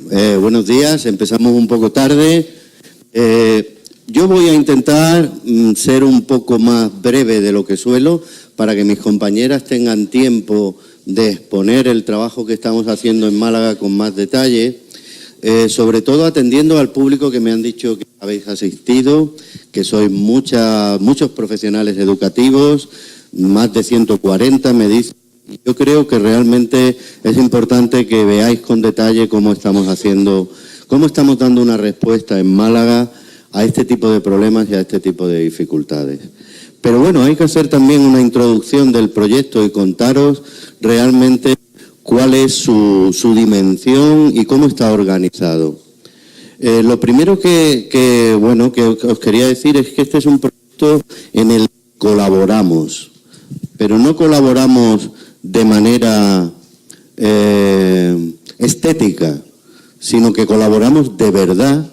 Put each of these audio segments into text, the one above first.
Buenos días. Empezamos un poco tarde. Yo voy a intentar ser un poco más breve de lo que suelo para que mis compañeras tengan tiempo de exponer el trabajo que estamos haciendo en Málaga con más detalle, sobre todo atendiendo al público que me han dicho que habéis asistido, que sois muchos profesionales educativos, más de 140 me dicen. Yo creo que realmente es importante que veáis con detalle cómo estamos dando una respuesta en Málaga a este tipo de problemas y a este tipo de dificultades. Pero bueno, hay que hacer también una introducción del proyecto y contaros realmente cuál es su dimensión y cómo está organizado. Lo primero que os quería decir es que este es un proyecto en el que colaboramos, pero no colaboramos de manera estética, sino que colaboramos de verdad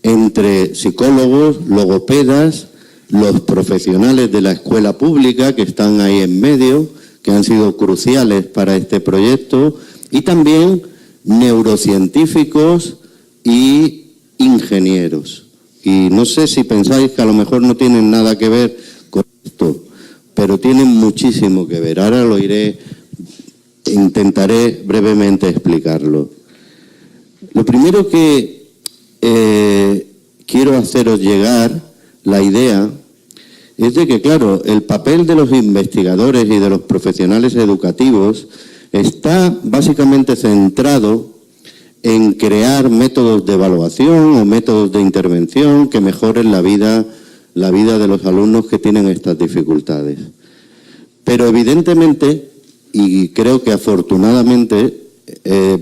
entre psicólogos, logopedas, los profesionales de la escuela pública que están ahí en medio, que han sido cruciales para este proyecto, y también neurocientíficos y ingenieros. Y no sé si pensáis que a lo mejor no tienen nada que ver con esto, pero tienen muchísimo que ver. Ahora intentaré brevemente explicarlo. Lo primero que quiero haceros llegar la idea es de que, claro, el papel de los investigadores y de los profesionales educativos está básicamente centrado en crear métodos de evaluación o métodos de intervención que mejoren la vida de los alumnos que tienen estas dificultades. Pero evidentemente, y creo que afortunadamente,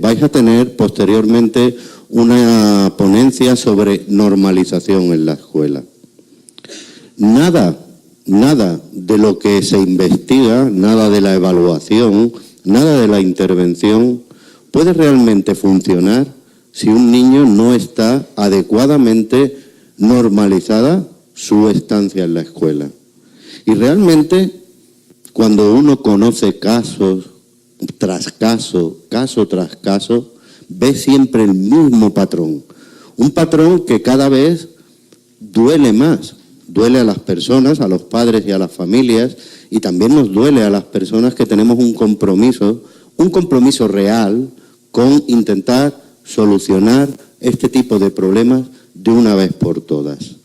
vais a tener posteriormente una ponencia sobre normalización en la escuela. Nada de lo que se investiga, nada de la evaluación, nada de la intervención puede realmente funcionar si un niño no está adecuadamente normalizada su estancia en la escuela. Y realmente, cuando uno conoce caso tras caso, ve siempre el mismo patrón. Un patrón que cada vez duele más. Duele a las personas, a los padres y a las familias, y también nos duele a las personas que tenemos un compromiso real con intentar solucionar este tipo de problemas de una vez por todas.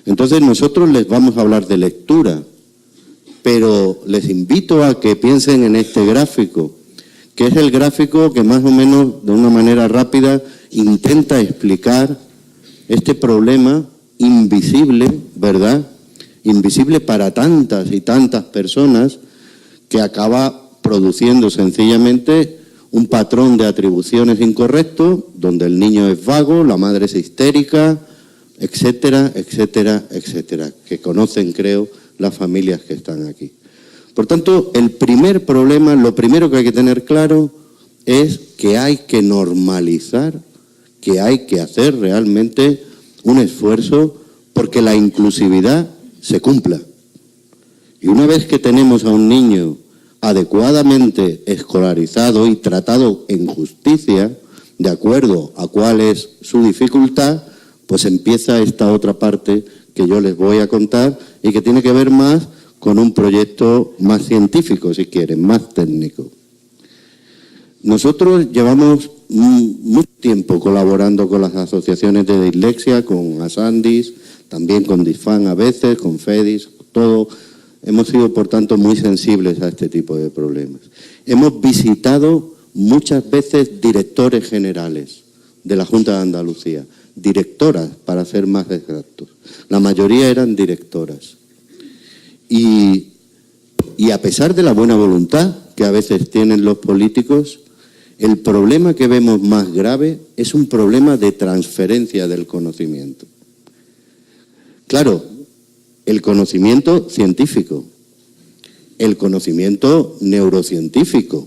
Entonces nosotros les vamos a hablar de lectura, pero les invito a que piensen en este gráfico, que es el gráfico que más o menos de una manera rápida intenta explicar este problema invisible, ¿verdad? Invisible para tantas y tantas personas, que acaba produciendo sencillamente un patrón de atribuciones incorrecto, donde el niño es vago, la madre es histérica, etcétera, etcétera, etcétera, que conocen, creo, las familias que están aquí. Por tanto, el primer problema, lo primero que hay que tener claro es que hay que normalizar, que hay que hacer realmente un esfuerzo porque la inclusividad se cumpla. Y una vez que tenemos a un niño adecuadamente escolarizado y tratado en justicia, de acuerdo a cuál es su dificultad, pues empieza esta otra parte que yo les voy a contar y que tiene que ver más con un proyecto más científico, si quieren, más técnico. Nosotros llevamos mucho tiempo colaborando con las asociaciones de dislexia, con Asandis, también con Disfan a veces, con FEDIS, todo. Hemos sido, por tanto, muy sensibles a este tipo de problemas. Hemos visitado muchas veces directores generales de la Junta de Andalucía, directoras, para ser más exactos. La mayoría eran directoras. Y a pesar de la buena voluntad que a veces tienen los políticos, el problema que vemos más grave es un problema de transferencia del conocimiento. Claro, el conocimiento científico, el conocimiento neurocientífico,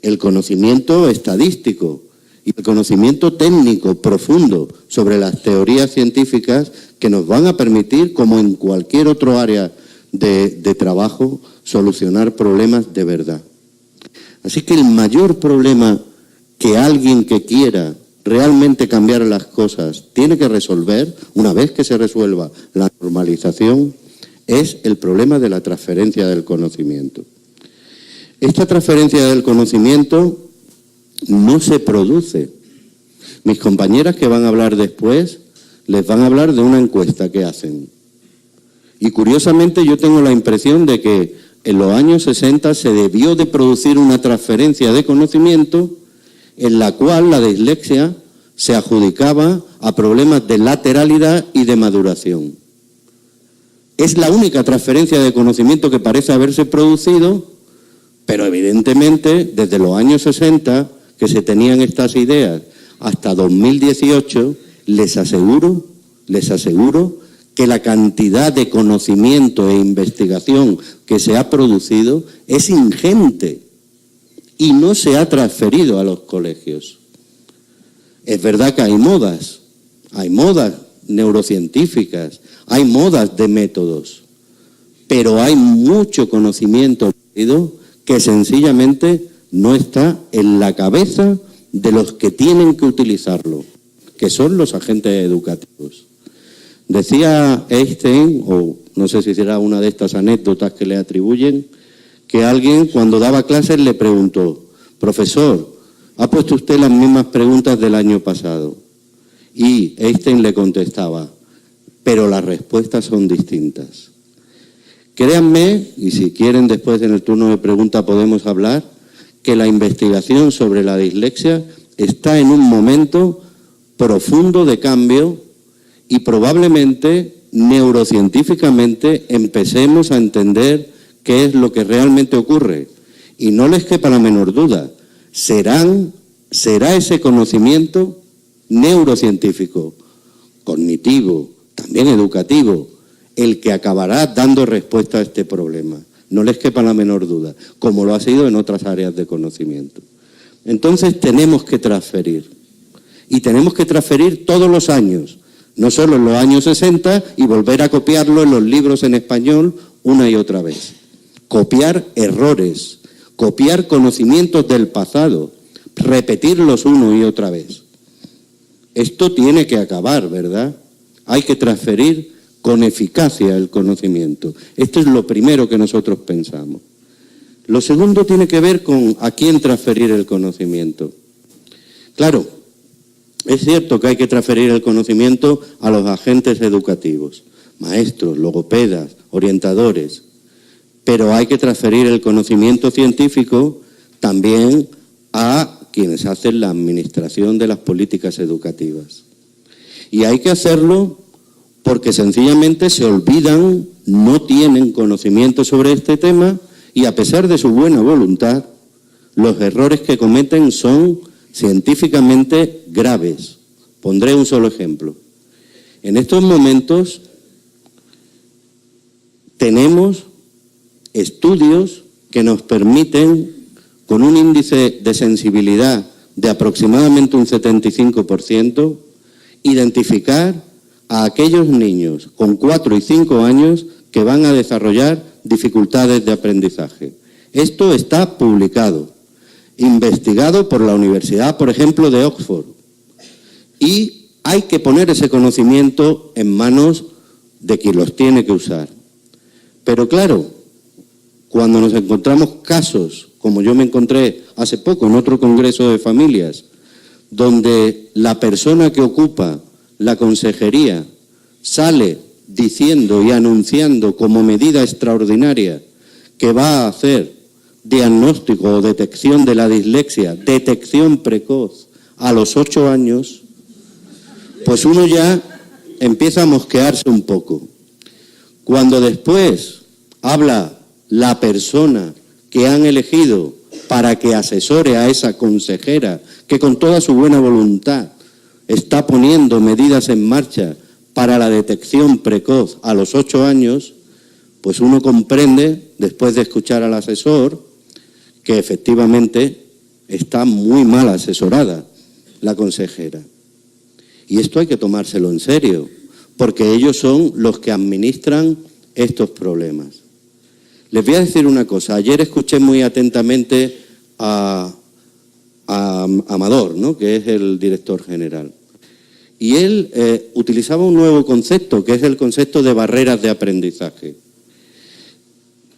el conocimiento estadístico y el conocimiento técnico profundo sobre las teorías científicas que nos van a permitir, como en cualquier otro área de trabajo, solucionar problemas de verdad. Así que el mayor problema que alguien que quiera realmente cambiar las cosas, tiene que resolver, una vez que se resuelva la normalización, es el problema de la transferencia del conocimiento. Esta transferencia del conocimiento no se produce. Mis compañeras que van a hablar después, les van a hablar de una encuesta que hacen. Y curiosamente yo tengo la impresión de que en los años 60 se debió de producir una transferencia de conocimiento en la cual la dislexia se adjudicaba a problemas de lateralidad y de maduración. Es la única transferencia de conocimiento que parece haberse producido, pero evidentemente desde los años 60 que se tenían estas ideas hasta 2018, les aseguro que la cantidad de conocimiento e investigación que se ha producido es ingente y no se ha transferido a los colegios. Es verdad que hay modas neurocientíficas, hay modas de métodos, pero hay mucho conocimiento que sencillamente no está en la cabeza de los que tienen que utilizarlo, que son los agentes educativos. Decía Einstein, o no sé si será una de estas anécdotas que le atribuyen, que alguien cuando daba clases le preguntó: profesor, ¿ha puesto usted las mismas preguntas del año pasado? Y Einstein le contestaba: pero las respuestas son distintas. Créanme, y si quieren después en el turno de pregunta podemos hablar, que la investigación sobre la dislexia está en un momento profundo de cambio y probablemente neurocientíficamente empecemos a entender qué es lo que realmente ocurre. Y no les quepa la menor duda, será ese conocimiento neurocientífico, cognitivo, también educativo, el que acabará dando respuesta a este problema. No les quepa la menor duda, como lo ha sido en otras áreas de conocimiento. Entonces tenemos que transferir, y tenemos que transferir todos los años, no solo en los años 60 y volver a copiarlo en los libros en español una y otra vez. Copiar errores, copiar conocimientos del pasado, repetirlos una y otra vez. Esto tiene que acabar, ¿verdad? Hay que transferir con eficacia el conocimiento. Esto es lo primero que nosotros pensamos. Lo segundo tiene que ver con a quién transferir el conocimiento. Claro, es cierto que hay que transferir el conocimiento a los agentes educativos, maestros, logopedas, orientadores, pero hay que transferir el conocimiento científico también a quienes hacen la administración de las políticas educativas. Y hay que hacerlo porque sencillamente se olvidan, no tienen conocimiento sobre este tema y a pesar de su buena voluntad, los errores que cometen son científicamente graves. Pondré un solo ejemplo. En estos momentos tenemos estudios que nos permiten, con un índice de sensibilidad de aproximadamente un 75%, identificar a aquellos niños con 4 y 5 años que van a desarrollar dificultades de aprendizaje. Esto está publicado, investigado por la Universidad, por ejemplo, de Oxford. Y hay que poner ese conocimiento en manos de quien los tiene que usar. Pero claro, cuando nos encontramos casos, como yo me encontré hace poco en otro congreso de familias, donde la persona que ocupa la consejería sale diciendo y anunciando como medida extraordinaria que va a hacer diagnóstico o detección de la dislexia, detección precoz a los 8 años, pues uno ya empieza a mosquearse un poco. Cuando después habla la persona que han elegido para que asesore a esa consejera, que con toda su buena voluntad está poniendo medidas en marcha para la detección precoz a los 8 años, pues uno comprende, después de escuchar al asesor, que efectivamente está muy mal asesorada la consejera. Y esto hay que tomárselo en serio, porque ellos son los que administran estos problemas. Les voy a decir una cosa. Ayer escuché muy atentamente a Amador, ¿no?, que es el director general. Y él utilizaba un nuevo concepto, que es el concepto de barreras de aprendizaje.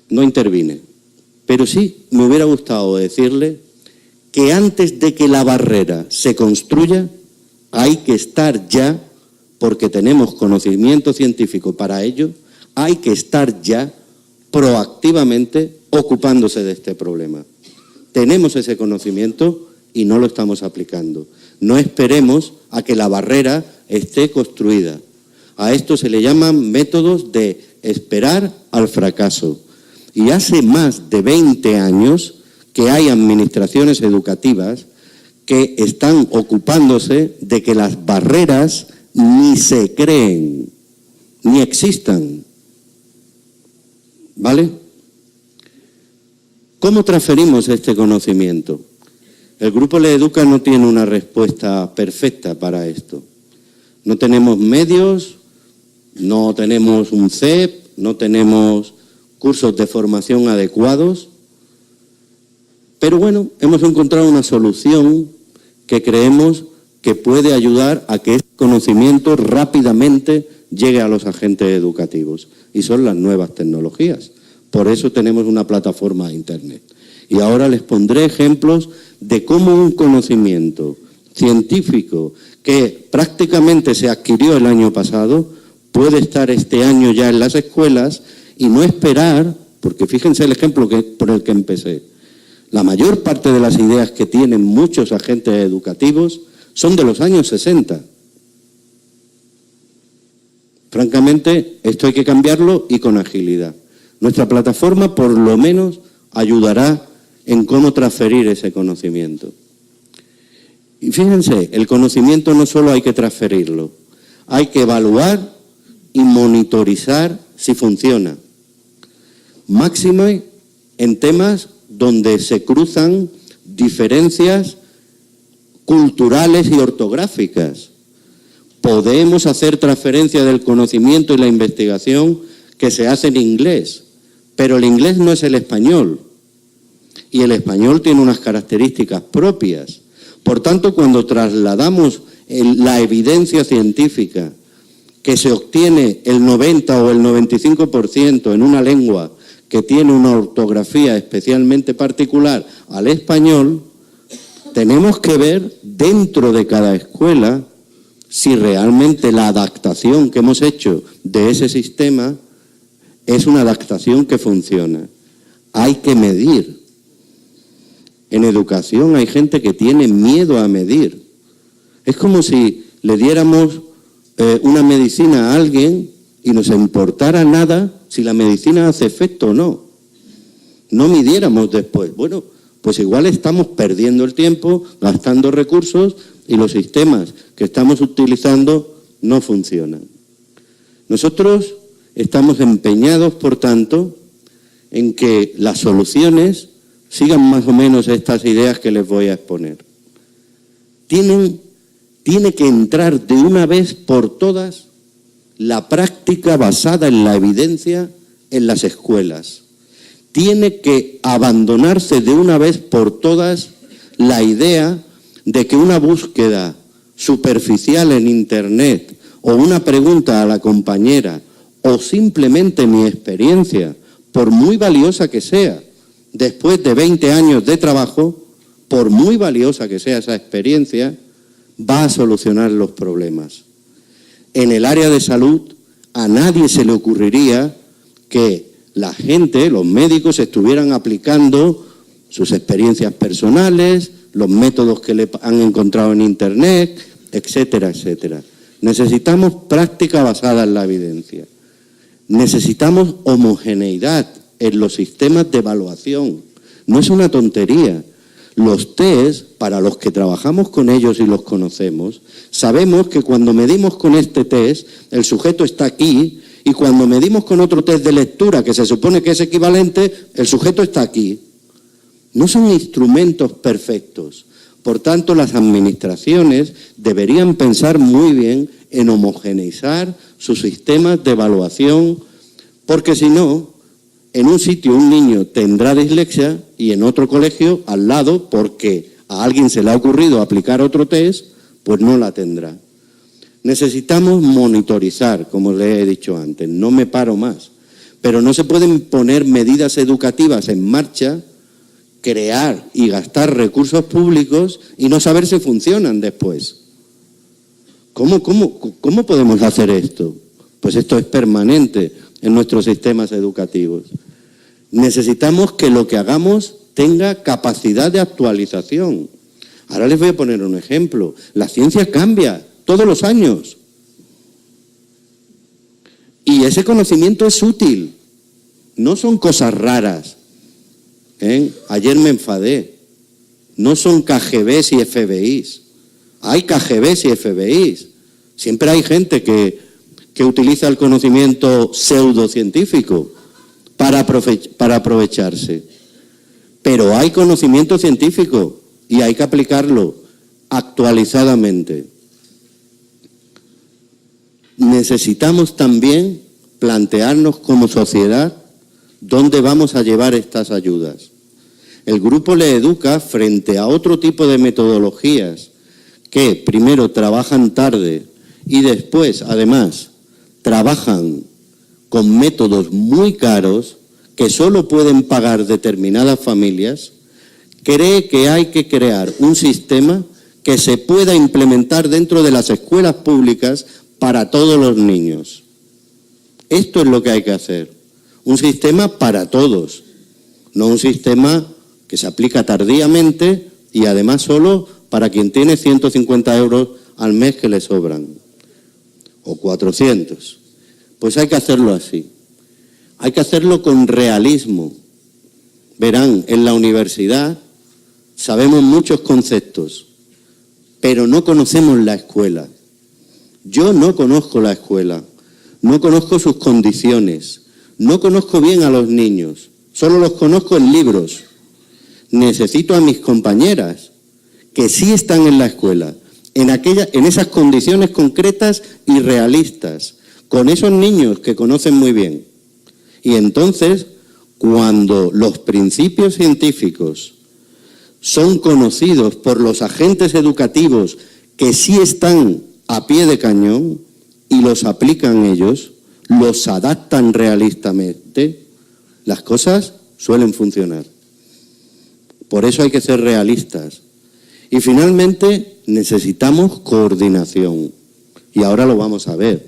No intervine, pero sí me hubiera gustado decirle que antes de que la barrera se construya, hay que estar ya, porque tenemos conocimiento científico para ello, hay que estar ya proactivamente ocupándose de este problema. Tenemos ese conocimiento y no lo estamos aplicando. No esperemos a que la barrera esté construida. A esto se le llaman métodos de esperar al fracaso. Y hace más de 20 años que hay administraciones educativas que están ocupándose de que las barreras ni se creen, ni existan. ¿Vale? ¿Cómo transferimos este conocimiento? El Grupo LEEduca no tiene una respuesta perfecta para esto. No tenemos medios, no tenemos un CEP, no tenemos cursos de formación adecuados, pero bueno, hemos encontrado una solución que creemos que puede ayudar a que este conocimiento rápidamente llegue a los agentes educativos, y son las nuevas tecnologías. Por eso tenemos una plataforma de Internet. Y ahora les pondré ejemplos de cómo un conocimiento científico que prácticamente se adquirió el año pasado puede estar este año ya en las escuelas y no esperar, porque fíjense el ejemplo por el que empecé. La mayor parte de las ideas que tienen muchos agentes educativos son de los años 60. Francamente, esto hay que cambiarlo y con agilidad. Nuestra plataforma, por lo menos, ayudará en cómo transferir ese conocimiento. Y fíjense, el conocimiento no solo hay que transferirlo, hay que evaluar y monitorizar si funciona. Máxime en temas donde se cruzan diferencias culturales y ortográficas. Podemos hacer transferencia del conocimiento y la investigación que se hace en inglés, pero el inglés no es el español, y el español tiene unas características propias. Por tanto, cuando trasladamos la evidencia científica que se obtiene el 90 o el 95% en una lengua que tiene una ortografía especialmente particular al español, tenemos que ver dentro de cada escuela si realmente la adaptación que hemos hecho de ese sistema es una adaptación que funciona. Hay que medir. En educación hay gente que tiene miedo a medir. Es como si le diéramos una medicina a alguien y nos importara nada si la medicina hace efecto o no. No midiéramos después. Bueno, pues igual estamos perdiendo el tiempo, gastando recursos y los sistemas que estamos utilizando no funcionan. Nosotros estamos empeñados, por tanto, en que las soluciones sigan más o menos estas ideas que les voy a exponer. Tiene que entrar de una vez por todas la práctica basada en la evidencia en las escuelas. Tiene que abandonarse de una vez por todas la idea de que una búsqueda superficial en Internet o una pregunta a la compañera o simplemente mi experiencia, por muy valiosa que sea, después de 20 años de trabajo, por muy valiosa que sea esa experiencia, va a solucionar los problemas. En el área de salud, a nadie se le ocurriría que la gente, los médicos, estuvieran aplicando sus experiencias personales, los métodos que le han encontrado en Internet, etcétera, etcétera. Necesitamos práctica basada en la evidencia. Necesitamos homogeneidad en los sistemas de evaluación. No es una tontería. Los test, para los que trabajamos con ellos y los conocemos, sabemos que cuando medimos con este test, el sujeto está aquí, y cuando medimos con otro test de lectura, que se supone que es equivalente, el sujeto está aquí. No son instrumentos perfectos. Por tanto, las administraciones deberían pensar muy bien en homogeneizar sus sistemas de evaluación, porque si no, en un sitio un niño tendrá dislexia y en otro colegio al lado, porque a alguien se le ha ocurrido aplicar otro test, pues no la tendrá. Necesitamos monitorizar, como le he dicho antes, no me paro más. Pero no se pueden poner medidas educativas en marcha, crear y gastar recursos públicos y no saber si funcionan después. ¿Cómo podemos hacer esto? Pues esto es permanente en nuestros sistemas educativos. Necesitamos que lo que hagamos tenga capacidad de actualización. Ahora les voy a poner un ejemplo. La ciencia cambia todos los años. Y ese conocimiento es útil. No son cosas raras. Ayer me enfadé. No son KGBs y FBIs. Hay KGBs y FBIs. Siempre hay gente que utiliza el conocimiento pseudocientífico para aprovecharse. Pero hay conocimiento científico y hay que aplicarlo actualizadamente. Necesitamos también plantearnos como sociedad dónde vamos a llevar estas ayudas. El Grupo LeEduca, frente a otro tipo de metodologías que primero trabajan tarde y después, además, trabajan con métodos muy caros que solo pueden pagar determinadas familias, cree que hay que crear un sistema que se pueda implementar dentro de las escuelas públicas para todos los niños. Esto es lo que hay que hacer. Un sistema para todos, no un sistema que se aplica tardíamente y además solo para quien tiene 150 euros al mes que le sobran, o 400. Pues hay que hacerlo así. Hay que hacerlo con realismo. Verán, en la universidad sabemos muchos conceptos, pero no conocemos la escuela. Yo no conozco la escuela, no conozco sus condiciones, no conozco bien a los niños, solo los conozco en libros. Necesito a mis compañeras que sí están en la escuela, en esas condiciones concretas y realistas, con esos niños que conocen muy bien. Y entonces, cuando los principios científicos son conocidos por los agentes educativos que sí están a pie de cañón y los aplican ellos, los adaptan realistamente, las cosas suelen funcionar. Por eso hay que ser realistas. Y finalmente necesitamos coordinación. Y ahora lo vamos a ver.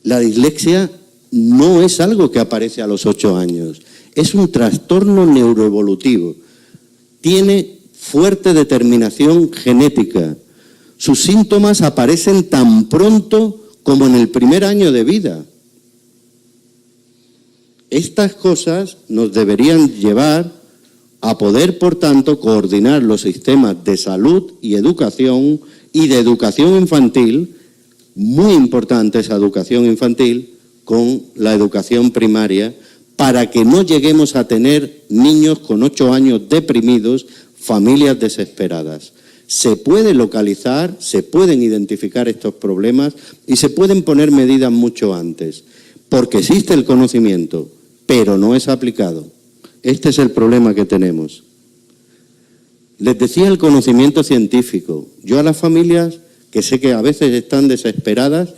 La dislexia no es algo que aparece a los 8 años. Es un trastorno neuroevolutivo. Tiene fuerte determinación genética. Sus síntomas aparecen tan pronto como en el primer año de vida. Estas cosas nos deberían llevar a poder, por tanto, coordinar los sistemas de salud y de educación infantil, muy importante esa educación infantil, con la educación primaria, para que no lleguemos a tener niños con 8 años deprimidos, familias desesperadas. Se puede localizar, se pueden identificar estos problemas y se pueden poner medidas mucho antes, porque existe el conocimiento, pero no es aplicado. Este es el problema que tenemos. Les decía el conocimiento científico. Yo a las familias, que sé que a veces están desesperadas,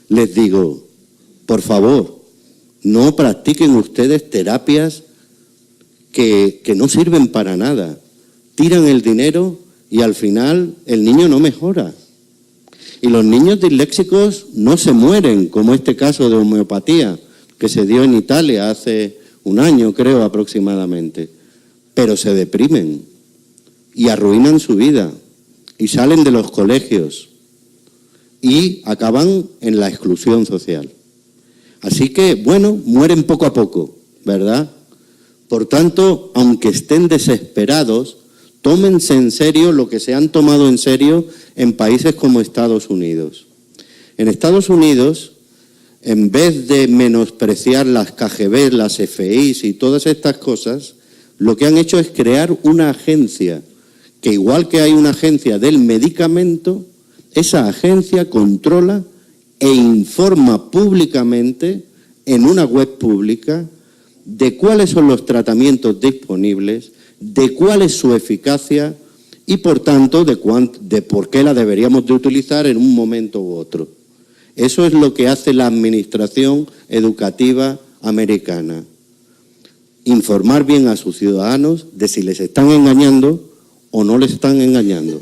les digo, por favor, no practiquen ustedes terapias que no sirven para nada. Tiran el dinero y al final el niño no mejora. Y los niños disléxicos no se mueren, como este caso de homeopatía que se dio en Italia hace un año, creo, aproximadamente, pero se deprimen y arruinan su vida y salen de los colegios y acaban en la exclusión social. Así que, bueno, mueren poco a poco, ¿verdad? Por tanto, aunque estén desesperados, tómense en serio lo que se han tomado en serio en países como Estados Unidos. En Estados Unidos, en vez de menospreciar las KGB, las FIs y todas estas cosas, lo que han hecho es crear una agencia, que igual que hay una agencia del medicamento, esa agencia controla e informa públicamente en una web pública de cuáles son los tratamientos disponibles de cuál es su eficacia y, por tanto, de por qué la deberíamos de utilizar en un momento u otro. Eso es lo que hace la administración educativa americana. Informar bien a sus ciudadanos de si les están engañando o no les están engañando.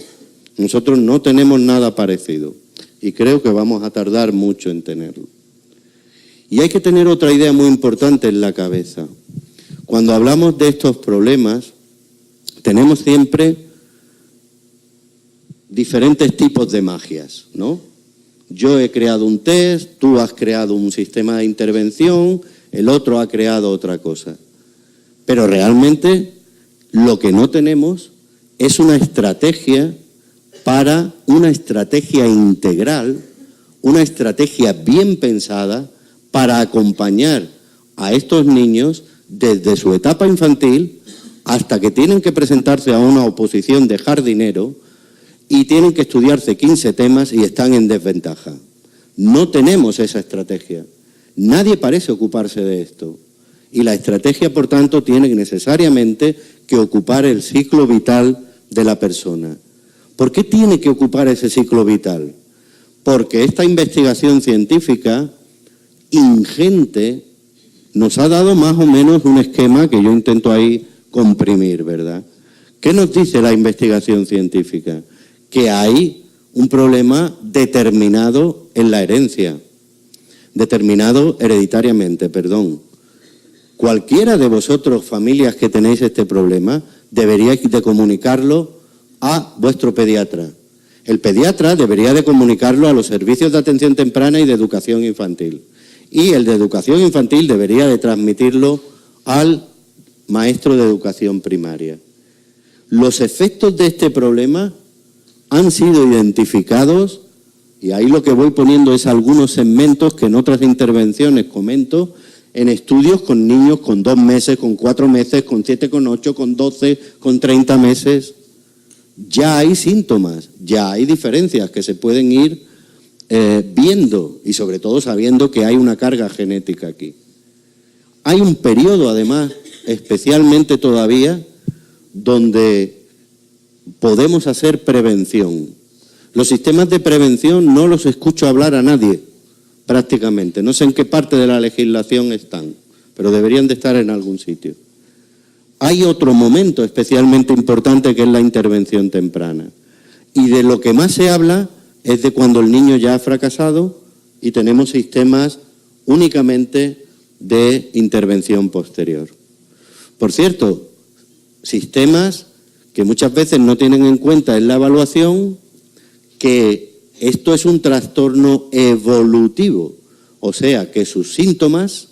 Nosotros no tenemos nada parecido y creo que vamos a tardar mucho en tenerlo. Y hay que tener otra idea muy importante en la cabeza. Cuando hablamos de estos problemas, tenemos siempre diferentes tipos de magias, ¿no? Yo he creado un test, tú has creado un sistema de intervención, el otro ha creado otra cosa. Pero realmente lo que no tenemos es una estrategia integral, una estrategia bien pensada para acompañar a estos niños desde su etapa infantil hasta que tienen que presentarse a una oposición de jardinero y tienen que estudiarse 15 temas y están en desventaja. No tenemos esa estrategia. Nadie parece ocuparse de esto. Y la estrategia, por tanto, tiene necesariamente que ocupar el ciclo vital de la persona. ¿Por qué tiene que ocupar ese ciclo vital? Porque esta investigación científica ingente nos ha dado más o menos un esquema que yo intento ahí comprimir, ¿verdad? ¿Qué nos dice la investigación científica? Que hay un problema determinado en la herencia, determinado hereditariamente, perdón. Cualquiera de vosotros, familias que tenéis este problema, deberíais de comunicarlo a vuestro pediatra. El pediatra debería de comunicarlo a los servicios de atención temprana y de educación infantil. Y el de educación infantil debería de transmitirlo al maestro de educación primaria. Los efectos de este problema han sido identificados, y ahí lo que voy poniendo es algunos segmentos que en otras intervenciones comento, en estudios con niños con 2 meses, con 4 meses, con 7, con 8, con 12, con 30 meses. Ya hay síntomas, ya hay diferencias que se pueden ir viendo y sobre todo sabiendo que hay una carga genética aquí. Hay un periodo, además, especialmente todavía, donde podemos hacer prevención. Los sistemas de prevención no los escucho hablar a nadie, prácticamente. No sé en qué parte de la legislación están, pero deberían de estar en algún sitio. Hay otro momento especialmente importante que es la intervención temprana. Y de lo que más se habla es de cuando el niño ya ha fracasado y tenemos sistemas únicamente de intervención posterior. Por cierto, sistemas que muchas veces no tienen en cuenta en la evaluación que esto es un trastorno evolutivo, o sea que sus síntomas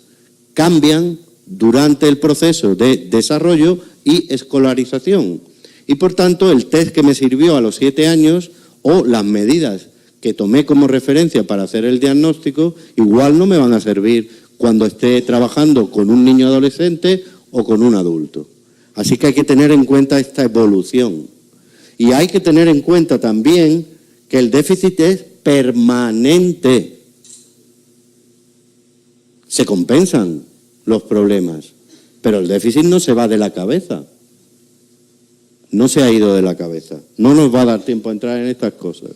cambian durante el proceso de desarrollo y escolarización. Y por tanto el test que me sirvió a los 7 años o las medidas que tomé como referencia para hacer el diagnóstico igual no me van a servir cuando esté trabajando con un niño adolescente o con un adulto. Así que hay que tener en cuenta esta evolución. Y hay que tener en cuenta también que el déficit es permanente. Se compensan los problemas, pero el déficit no se va de la cabeza. No se ha ido de la cabeza. No nos va a dar tiempo a entrar en estas cosas.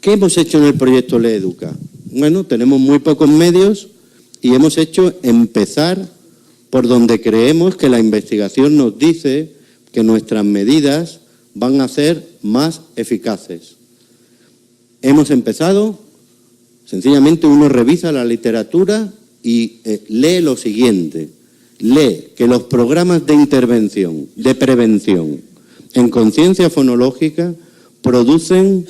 ¿Qué hemos hecho en el proyecto LeEduca? Bueno, tenemos muy pocos medios y hemos hecho empezar por donde creemos que la investigación nos dice que nuestras medidas van a ser más eficaces. Hemos empezado, sencillamente uno revisa la literatura y lee lo siguiente. Lee que los programas de intervención, de prevención en conciencia fonológica producen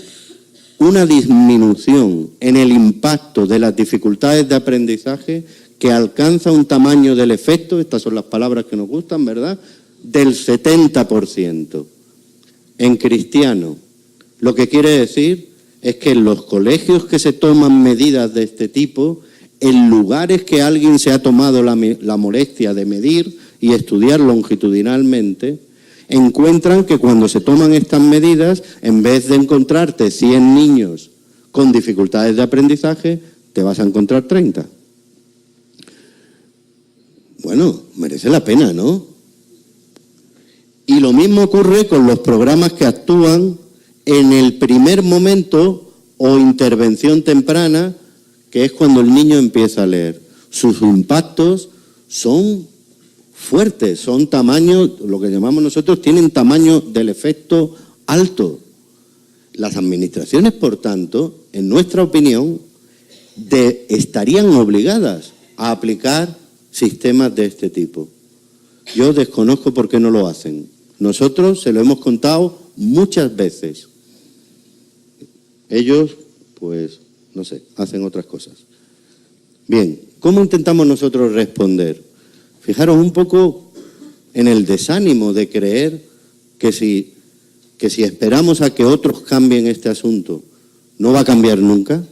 una disminución en el impacto de las dificultades de aprendizaje que alcanza un tamaño del efecto, estas son las palabras que nos gustan, ¿verdad?, del 70%. En cristiano, lo que quiere decir es que en los colegios que se toman medidas de este tipo, en lugares que alguien se ha tomado la molestia de medir y estudiar longitudinalmente, encuentran que cuando se toman estas medidas, en vez de encontrarte 100 niños con dificultades de aprendizaje, te vas a encontrar 30. Bueno, merece la pena, ¿no? Y lo mismo ocurre con los programas que actúan en el primer momento o intervención temprana, que es cuando el niño empieza a leer. Sus impactos son fuertes, son tamaños, lo que llamamos nosotros, tienen tamaño del efecto alto. Las administraciones, por tanto, en nuestra opinión, estarían obligadas a aplicar sistemas de este tipo. Yo desconozco por qué no lo hacen. Nosotros se lo hemos contado muchas veces. Ellos, pues, no sé, hacen otras cosas. Bien, ¿cómo intentamos nosotros responder? Fijaros un poco en el desánimo de creer que si esperamos a que otros cambien este asunto, no va a cambiar nunca.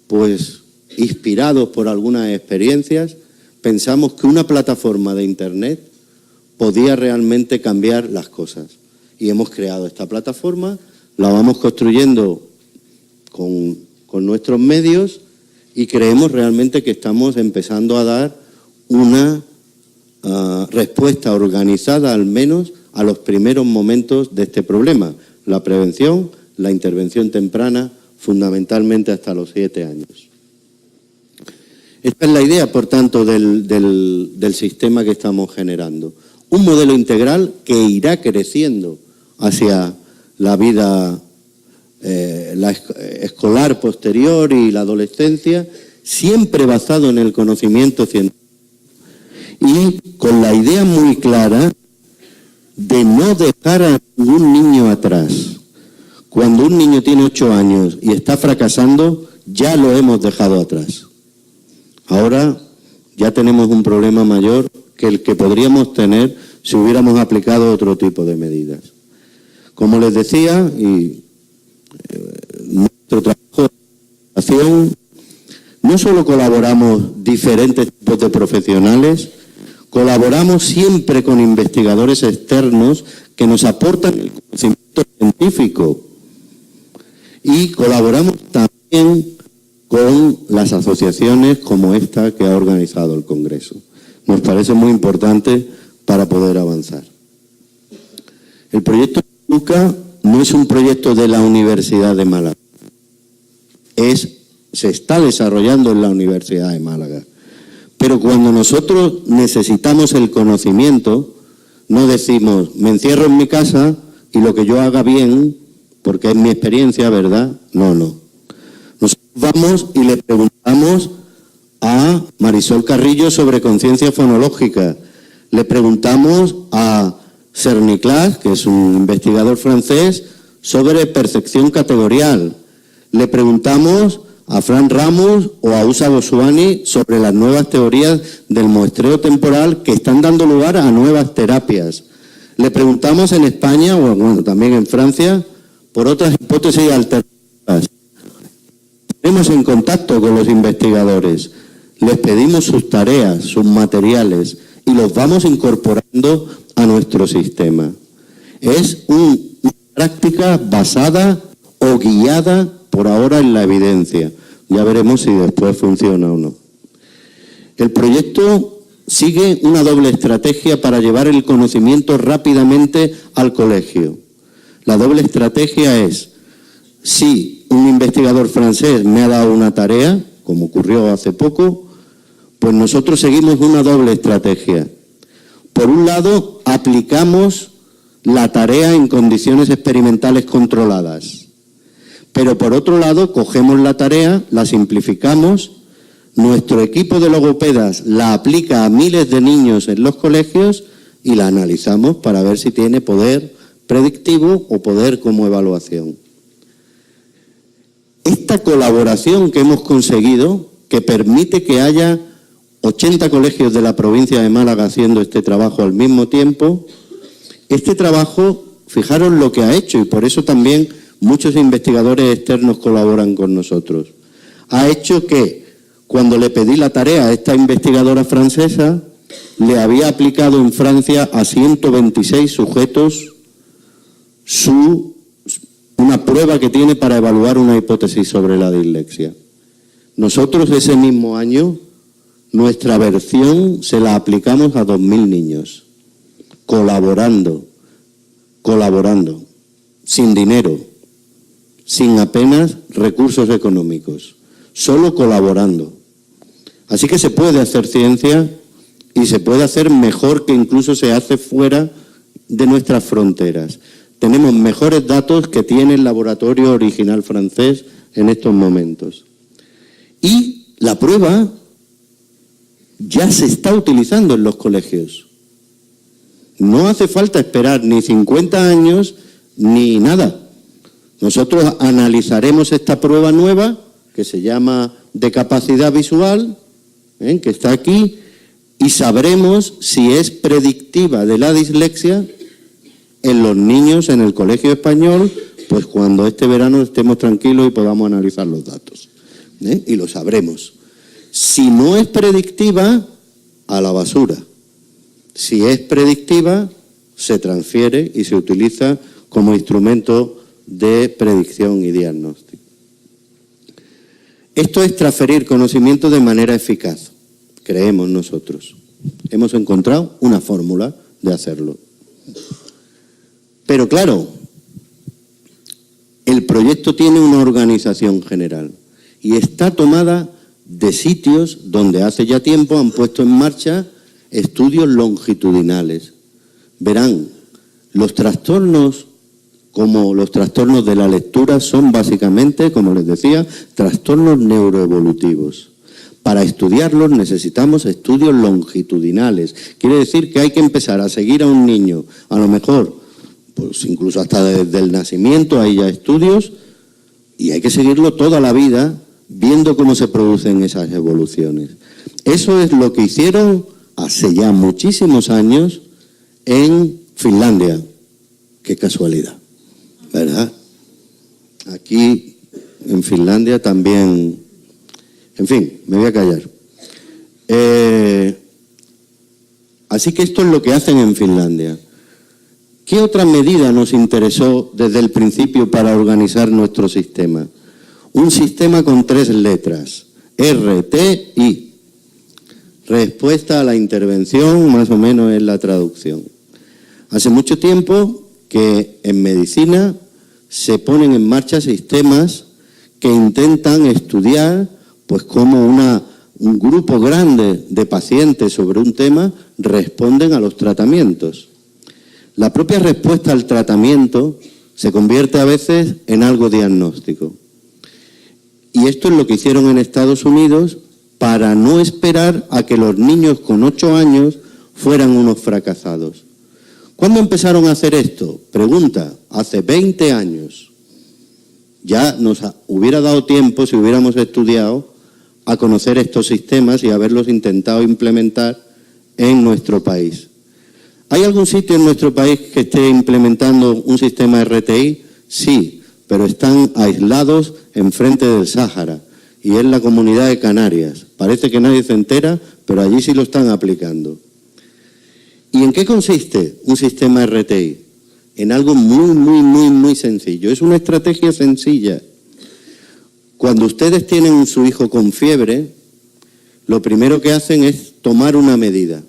Pues, inspirados por algunas experiencias, pensamos que una plataforma de Internet podía realmente cambiar las cosas. Y hemos creado esta plataforma, la vamos construyendo con nuestros medios y creemos realmente que estamos empezando a dar una respuesta organizada, al menos, a los primeros momentos de este problema. La prevención, la intervención temprana, fundamentalmente hasta los 7 años. Esta es la idea, por tanto, del sistema que estamos generando. Un modelo integral que irá creciendo hacia la vida la escolar posterior y la adolescencia, siempre basado en el conocimiento científico y con la idea muy clara de no dejar a ningún niño atrás. Cuando un niño tiene 8 años y está fracasando, ya lo hemos dejado atrás. Ahora ya tenemos un problema mayor que el que podríamos tener si hubiéramos aplicado otro tipo de medidas. Como les decía, y nuestro trabajo de educación, no solo colaboramos diferentes tipos de profesionales, colaboramos siempre con investigadores externos que nos aportan el conocimiento científico y colaboramos también con las asociaciones como esta que ha organizado el Congreso. Nos parece muy importante para poder avanzar. El proyecto Educa no es un proyecto de la Universidad de Málaga. Se está desarrollando en la Universidad de Málaga. Pero cuando nosotros necesitamos el conocimiento, no decimos, me encierro en mi casa y lo que yo haga bien, porque es mi experiencia, ¿verdad? No. Nosotros vamos y le preguntamos a Marisol Carrillo sobre conciencia fonológica. Le preguntamos a Cerniclas, que es un investigador francés, sobre percepción categorial. Le preguntamos a Fran Ramos o a Usa Goswami sobre las nuevas teorías del muestreo temporal que están dando lugar a nuevas terapias. Le preguntamos en España, o bueno, también en Francia, por otras hipótesis alternativas. Estaremos en contacto con los investigadores, les pedimos sus tareas, sus materiales y los vamos incorporando a nuestro sistema. Es una práctica basada o guiada por ahora en la evidencia. Ya veremos si después funciona o no. El proyecto sigue una doble estrategia para llevar el conocimiento rápidamente al colegio. La doble estrategia es, si un investigador francés me ha dado una tarea, como ocurrió hace poco, pues nosotros seguimos una doble estrategia. Por un lado, aplicamos la tarea en condiciones experimentales controladas. Pero por otro lado, cogemos la tarea, la simplificamos, nuestro equipo de logopedas la aplica a miles de niños en los colegios y la analizamos para ver si tiene poder predictivo o poder como evaluación. Esta colaboración que hemos conseguido, que permite que haya 80 colegios de la provincia de Málaga haciendo este trabajo al mismo tiempo, este trabajo, fijaros lo que ha hecho, y por eso también muchos investigadores externos colaboran con nosotros. Ha hecho que, cuando le pedí la tarea a esta investigadora francesa, le había aplicado en Francia a 126 sujetos una prueba que tiene para evaluar una hipótesis sobre la dislexia. Nosotros ese mismo año, nuestra versión se la aplicamos a 2.000 niños, colaborando, colaborando, sin dinero, sin apenas recursos económicos, solo colaborando. Así que se puede hacer ciencia y se puede hacer mejor que incluso se hace fuera de nuestras fronteras. Tenemos mejores datos que tiene el laboratorio original francés en estos momentos. Y la prueba ya se está utilizando en los colegios. No hace falta esperar ni 50 años ni nada. Nosotros analizaremos esta prueba nueva, que se llama de capacidad visual, que está aquí, y sabremos si es predictiva de la dislexia en los niños en el colegio español, pues cuando este verano estemos tranquilos y podamos analizar los datos. Y lo sabremos. Si no es predictiva, a la basura. Si es predictiva, se transfiere y se utiliza como instrumento de predicción y diagnóstico. Esto es transferir conocimiento de manera eficaz, creemos nosotros. Hemos encontrado una fórmula de hacerlo. Pero claro, el proyecto tiene una organización general y está tomada de sitios donde hace ya tiempo han puesto en marcha estudios longitudinales. Verán, los trastornos, como los trastornos de la lectura, son básicamente, como les decía, trastornos neuroevolutivos. Para estudiarlos necesitamos estudios longitudinales. Quiere decir que hay que empezar a seguir a un niño, a lo mejor, pues incluso hasta desde el nacimiento hay ya estudios, y hay que seguirlo toda la vida viendo cómo se producen esas evoluciones. Eso es lo que hicieron hace ya muchísimos años en Finlandia. Qué casualidad, ¿verdad? Aquí en Finlandia también. En fin, me voy a callar. Así que esto es lo que hacen en Finlandia. ¿Qué otra medida nos interesó desde el principio para organizar nuestro sistema? Un sistema con 3 letras, RTI. Respuesta a la intervención, más o menos es la traducción. Hace mucho tiempo que en medicina se ponen en marcha sistemas que intentan estudiar pues cómo un grupo grande de pacientes sobre un tema responden a los tratamientos. La propia respuesta al tratamiento se convierte a veces en algo diagnóstico. Y esto es lo que hicieron en Estados Unidos para no esperar a que los niños con 8 años fueran unos fracasados. ¿Cuándo empezaron a hacer esto? Pregunta, hace 20 años. Ya nos hubiera dado tiempo, si hubiéramos estudiado, a conocer estos sistemas y haberlos intentado implementar en nuestro país. ¿Hay algún sitio en nuestro país que esté implementando un sistema RTI? Sí, pero están aislados enfrente del Sáhara y en la comunidad de Canarias. Parece que nadie se entera, pero allí sí lo están aplicando. ¿Y en qué consiste un sistema RTI? En algo muy sencillo. Es una estrategia sencilla. Cuando ustedes tienen a su hijo con fiebre, lo primero que hacen es tomar una medida.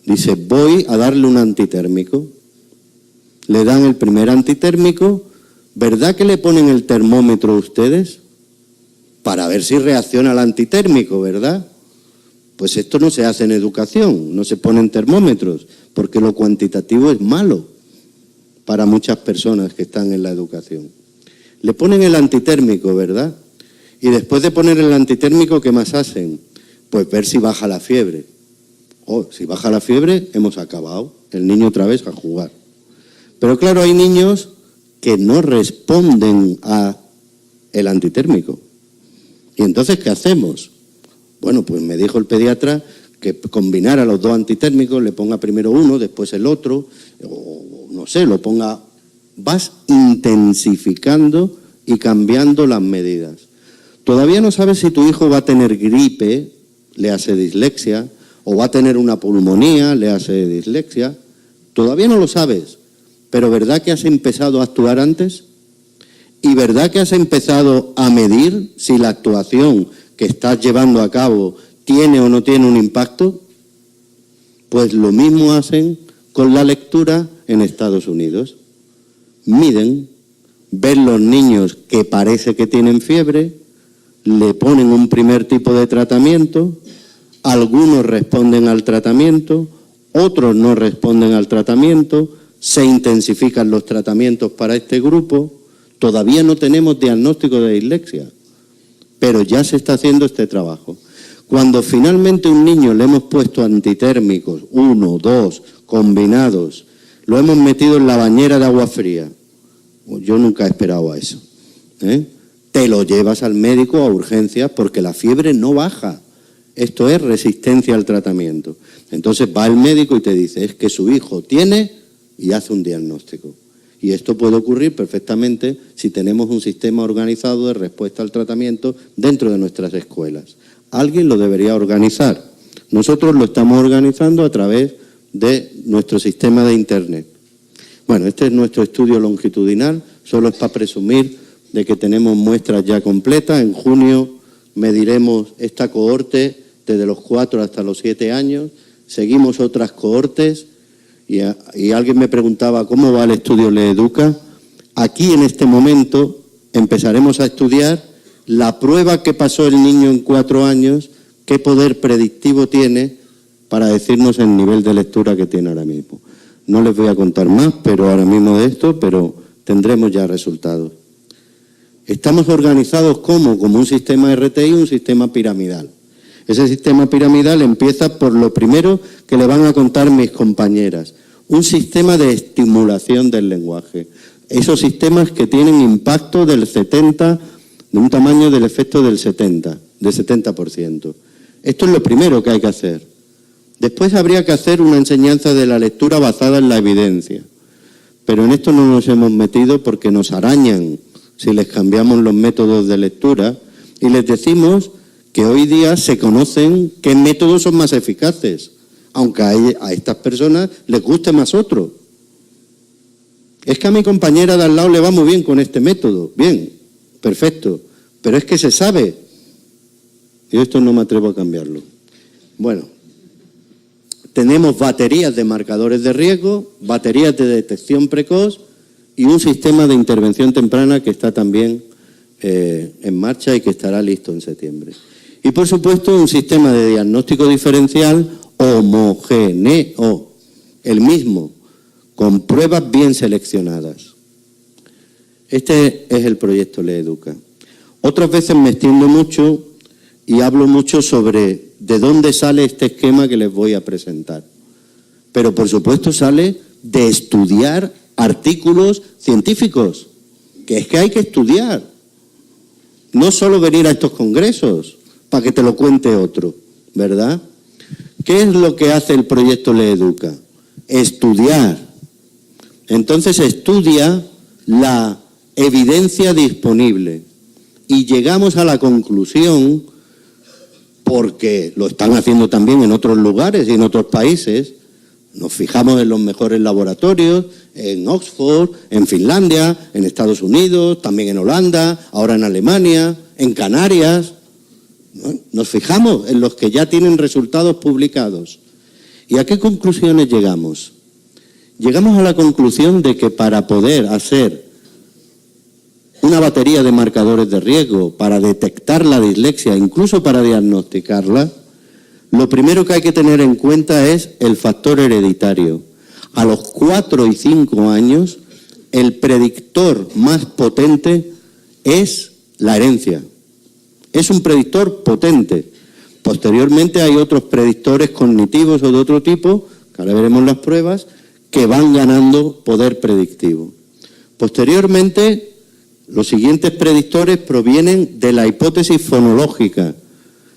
Dice, voy a darle un antitérmico. Le dan el primer antitérmico. ¿Verdad que le ponen el termómetro a ustedes? Para ver si reacciona al antitérmico, ¿verdad? Pues esto no se hace en educación, no se ponen termómetros, porque lo cuantitativo es malo para muchas personas que están en la educación. Le ponen el antitérmico, ¿verdad? Y después de poner el antitérmico, ¿qué más hacen? Pues ver si baja la fiebre. Si baja la fiebre, hemos acabado. El niño otra vez a jugar. Pero claro, hay niños que no responden a el antitérmico. ¿Y entonces qué hacemos? Bueno, pues me dijo el pediatra que combinara los 2 antitérmicos, le ponga primero uno, después el otro, o no sé, lo ponga. Vas intensificando y cambiando las medidas. Todavía no sabes si tu hijo va a tener gripe, le hace dislexia, o va a tener una pulmonía, le hace dislexia. Todavía no lo sabes, pero ¿verdad que has empezado a actuar antes? ¿Y verdad que has empezado a medir si la actuación que estás llevando a cabo tiene o no tiene un impacto? Pues lo mismo hacen con la lectura en Estados Unidos. miden, ven los niños que parece que tienen fiebre, le ponen un primer tipo de tratamiento, algunos responden al tratamiento, otros no responden al tratamiento, se intensifican los tratamientos para este grupo. Todavía no tenemos diagnóstico de dislexia, pero ya se está haciendo este trabajo. Cuando finalmente a un niño le hemos puesto antitérmicos, 1, 2, combinados, lo hemos metido en la bañera de agua fría, yo nunca he esperado a eso, te lo llevas al médico a urgencias porque la fiebre no baja. Esto es resistencia al tratamiento. Entonces va el médico y te dice, es que su hijo tiene, y hace un diagnóstico. Y esto puede ocurrir perfectamente si tenemos un sistema organizado de respuesta al tratamiento dentro de nuestras escuelas. Alguien lo debería organizar. Nosotros lo estamos organizando a través de nuestro sistema de Internet. Bueno, este es nuestro estudio longitudinal, solo es para presumir de que tenemos muestras ya completas. En junio mediremos esta cohorte desde los 4 hasta los 7 años, seguimos otras cohortes y alguien me preguntaba cómo va el estudio LeEduca. Aquí en este momento empezaremos a estudiar la prueba que pasó el niño en 4 años, qué poder predictivo tiene para decirnos el nivel de lectura que tiene ahora mismo. No les voy a contar más, pero ahora mismo de esto, pero tendremos ya resultados. Estamos organizados como un sistema RTI, un sistema piramidal. Ese sistema piramidal empieza por lo primero que le van a contar mis compañeras, un sistema de estimulación del lenguaje. Esos sistemas que tienen impacto del 70%, de un tamaño del efecto del 70%. Esto es lo primero que hay que hacer. Después habría que hacer una enseñanza de la lectura basada en la evidencia. Pero en esto no nos hemos metido porque nos arañan si les cambiamos los métodos de lectura y les decimos que hoy día se conocen qué métodos son más eficaces, aunque a estas personas les guste más otro. Es que a mi compañera de al lado le va muy bien con este método. Bien, perfecto, pero es que se sabe. Y esto no me atrevo a cambiarlo. Bueno, tenemos baterías de marcadores de riesgo, baterías de detección precoz y un sistema de intervención temprana que está también en marcha y que estará listo en septiembre. Y por supuesto un sistema de diagnóstico diferencial homogéneo, el mismo, con pruebas bien seleccionadas. Este es el proyecto LeEduca. Otras veces me extiendo mucho y hablo mucho sobre de dónde sale este esquema que les voy a presentar. Pero por supuesto sale de estudiar artículos científicos, que es que hay que estudiar. No solo venir a estos congresos para que te lo cuente otro, ¿verdad? ¿Qué es lo que hace el proyecto LeEduca? Estudiar. Entonces estudia la evidencia disponible y llegamos a la conclusión, porque lo están haciendo también en otros lugares y en otros países, nos fijamos en los mejores laboratorios, en Oxford, en Finlandia, en Estados Unidos, también en Holanda, ahora en Alemania, en Canarias. Nos fijamos en los que ya tienen resultados publicados. ¿Y a qué conclusiones llegamos? Llegamos a la conclusión de que para poder hacer una batería de marcadores de riesgo, para detectar la dislexia, incluso para diagnosticarla, lo primero que hay que tener en cuenta es el factor hereditario. A los 4 y 5 años, el predictor más potente es la herencia. Es un predictor potente. Posteriormente hay otros predictores cognitivos o de otro tipo, que ahora veremos las pruebas, que van ganando poder predictivo. Posteriormente, los siguientes predictores provienen de la hipótesis fonológica,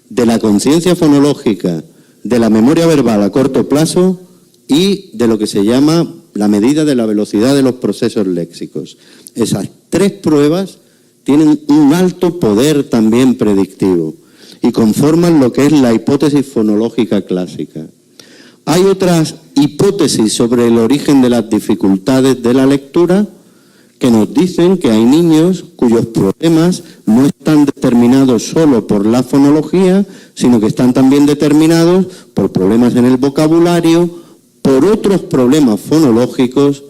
de la conciencia fonológica, de la memoria verbal a corto plazo y de lo que se llama la medida de la velocidad de los procesos léxicos. Esas 3 pruebas tienen un alto poder también predictivo y conforman lo que es la hipótesis fonológica clásica. Hay otras hipótesis sobre el origen de las dificultades de la lectura que nos dicen que hay niños cuyos problemas no están determinados solo por la fonología, sino que están también determinados por problemas en el vocabulario, por otros problemas fonológicos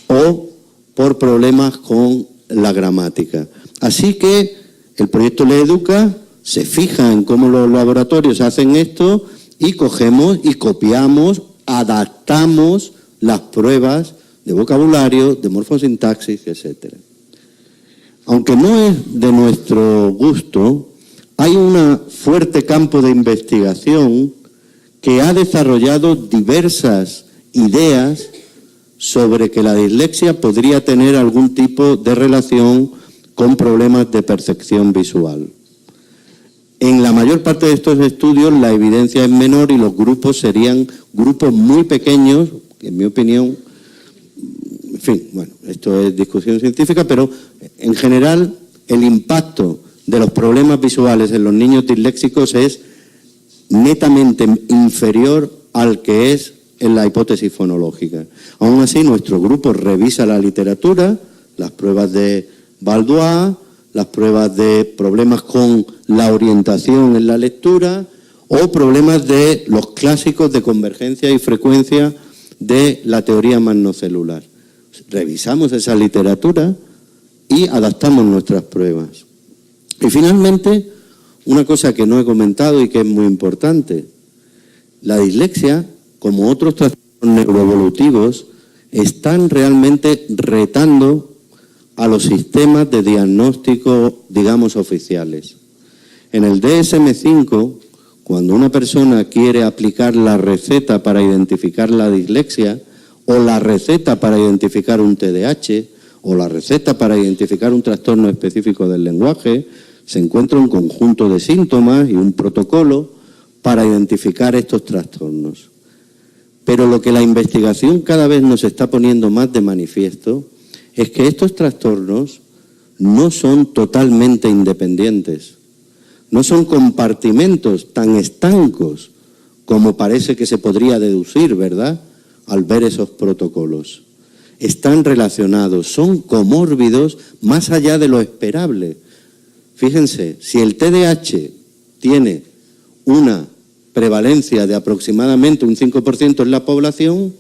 o por por problemas con la gramática. Así que el proyecto LeEduca se fija en cómo los laboratorios hacen esto y cogemos y copiamos, adaptamos las pruebas de vocabulario, de morfosintaxis, etcétera. Aunque no es de nuestro gusto, hay un fuerte campo de investigación que ha desarrollado diversas ideas sobre que la dislexia podría tener algún tipo de relación con problemas de percepción visual. En la mayor parte de estos estudios la evidencia es menor y los grupos serían grupos muy pequeños, en mi opinión. En fin, bueno, esto es discusión científica, pero en general el impacto de los problemas visuales en los niños disléxicos es netamente inferior al que es en la hipótesis fonológica. Aún así, nuestro grupo revisa la literatura, las pruebas de Valois, las pruebas de problemas con la orientación en la lectura o problemas de los clásicos de convergencia y frecuencia de la teoría magnocelular. Revisamos esa literatura y adaptamos nuestras pruebas. Y finalmente, una cosa que no he comentado y que es muy importante, la dislexia, como otros trastornos neuroevolutivos, están realmente retando a los sistemas de diagnóstico, digamos, oficiales. En el DSM-5, cuando una persona quiere aplicar la receta para identificar la dislexia, o la receta para identificar un TDAH, o la receta para identificar un trastorno específico del lenguaje, se encuentra un conjunto de síntomas y un protocolo para identificar estos trastornos. Pero lo que la investigación cada vez nos está poniendo más de manifiesto es que estos trastornos no son totalmente independientes, no son compartimentos tan estancos como parece que se podría deducir, ¿verdad?, al ver esos protocolos. Están relacionados, son comórbidos más allá de lo esperable. Fíjense, si el TDAH tiene una prevalencia de aproximadamente un 5% en la población,